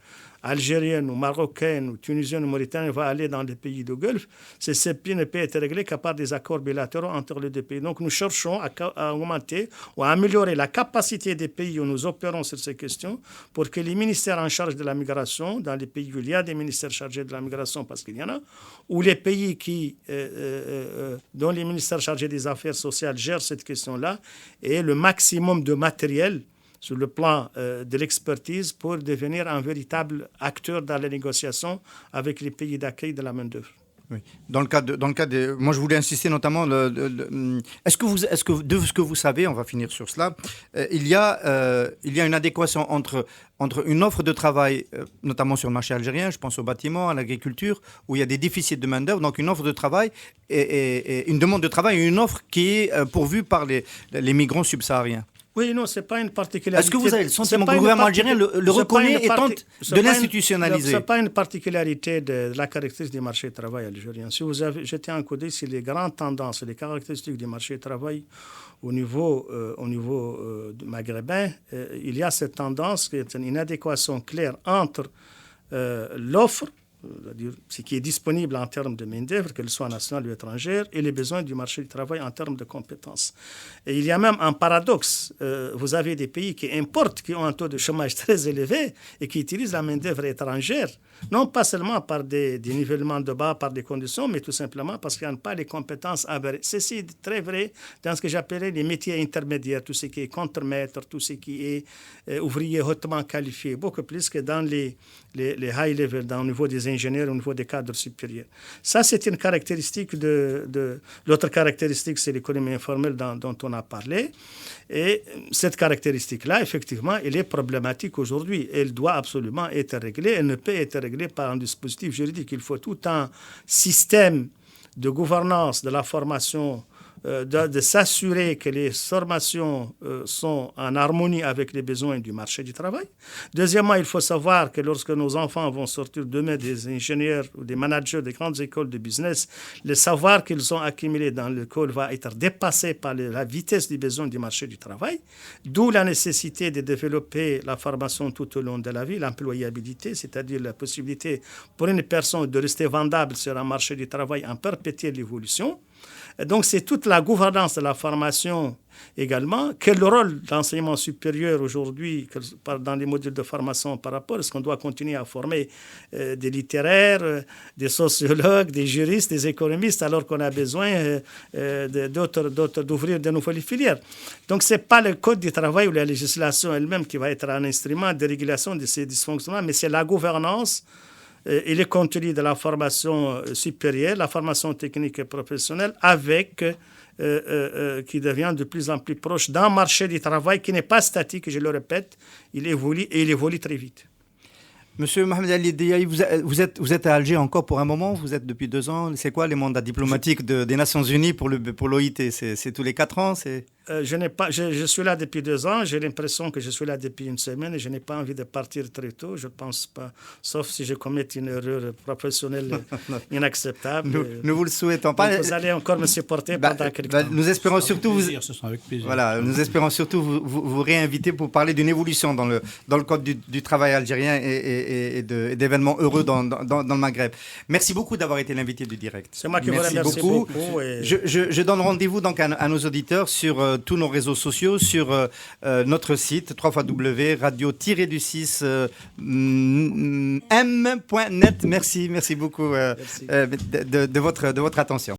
algérienne ou marocaine ou tunisienne ou mauritanienne va aller dans les pays du Golfe, ce pays ne peut être réglé qu'à part des accords bilatéraux entre les deux pays. Donc nous cherchons à augmenter ou à améliorer la capacité des pays où nous opérons sur ces questions pour que les ministères en charge de la migration, dans les pays où il y a des ministères chargés de la migration, parce qu'il y en a, ou les pays dont les ministères chargés des affaires sociales gèrent cette question-là, aient le maximum de matériel sur le plan de l'expertise pour devenir un véritable acteur dans les négociations avec les pays d'accueil de la main-d'œuvre. Oui. Dans le cas de, moi je voulais insister notamment, est-ce que de ce que vous savez, on va finir sur cela, il y a une adéquation entre une offre de travail, notamment sur le marché algérien, je pense au bâtiment, à l'agriculture, où il y a des déficits de main-d'œuvre, donc une offre de travail et une demande de travail et une offre qui est pourvue par les migrants subsahariens. Oui, non, ce n'est pas une particularité. Est-ce que vous avez le sentiment que le gouvernement algérien le reconnaît et tente de l'institutionnaliser? Ce n'est pas une particularité de la caractéristique du marché du travail algérien. Si vous avez jeté un coup d'œil sur les grandes tendances, les caractéristiques du marché du travail au niveau maghrébin, il y a cette tendance qui est une inadéquation claire entre l'offre, c'est-à-dire ce qui est disponible en termes de main-d'œuvre, qu'elle soit nationale ou étrangère, et les besoins du marché du travail en termes de compétences. Et il y a même un paradoxe. Vous avez des pays qui importent, qui ont un taux de chômage très élevé et qui utilisent la main-d'œuvre étrangère, non pas seulement par des nivellements de bas, par des conditions, mais tout simplement parce qu'ils n'ont pas les compétences avérées. Ceci est très vrai dans ce que j'appelais les métiers intermédiaires, tout ce qui est contremaître, tout ce qui est ouvrier hautement qualifié, beaucoup plus que dans les high level, au niveau des ingénieurs, au niveau des cadres supérieurs. Ça, c'est une caractéristique l'autre caractéristique, c'est l'économie informelle dont on a parlé. Et cette caractéristique-là, effectivement, elle est problématique aujourd'hui. Elle doit absolument être réglée. Elle ne peut être réglée par un dispositif juridique. Il faut tout un système de gouvernance de la formation, de s'assurer que les formations sont en harmonie avec les besoins du marché du travail. Deuxièmement, il faut savoir que lorsque nos enfants vont sortir demain des ingénieurs ou des managers des grandes écoles de business, le savoir qu'ils ont accumulé dans l'école va être dépassé par la vitesse des besoins du marché du travail, d'où la nécessité de développer la formation tout au long de la vie, l'employabilité, c'est-à-dire la possibilité pour une personne de rester vendable sur un marché du travail en perpétuelle évolution. Donc, c'est toute la gouvernance de la formation également. Quel rôle d'enseignement supérieur aujourd'hui dans les modules de formation par rapport? Est-ce qu'on doit continuer à former des littéraires, des sociologues, des juristes, des économistes, alors qu'on a besoin d'ouvrir de nouvelles filières? Donc, ce n'est pas le code du travail ou la législation elle-même qui va être un instrument de régulation de ces dysfonctionnements, mais c'est la gouvernance et le contenu de la formation supérieure, la formation technique et professionnelle, qui devient de plus en plus proche d'un marché du travail qui n'est pas statique, je le répète, il évolue et il évolue très vite. Monsieur Mohamed Ali Diaye, vous êtes à Alger encore pour un moment, vous êtes depuis 2 ans. C'est quoi les mandats diplomatiques des Nations Unies pour l'OIT? C'est tous les 4 ans? Je suis là depuis 2 ans. J'ai l'impression que je suis là depuis une semaine et je n'ai pas envie de partir très tôt. Je ne pense pas, sauf si je commets une erreur professionnelle inacceptable. Nous vous le souhaitons pas. Vous allez encore me supporter pendant quelques temps. Nous espérons surtout ce sera avec plaisir. Voilà, nous espérons surtout vous réinviter pour parler d'une évolution dans le code du travail algérien et d'événements heureux dans le Maghreb. Merci beaucoup d'avoir été l'invité du direct. C'est moi qui vous remercie beaucoup. Je donne rendez-vous donc à nos auditeurs sur tous nos réseaux sociaux, sur notre site www.radio-du6m.net. Merci beaucoup de votre attention.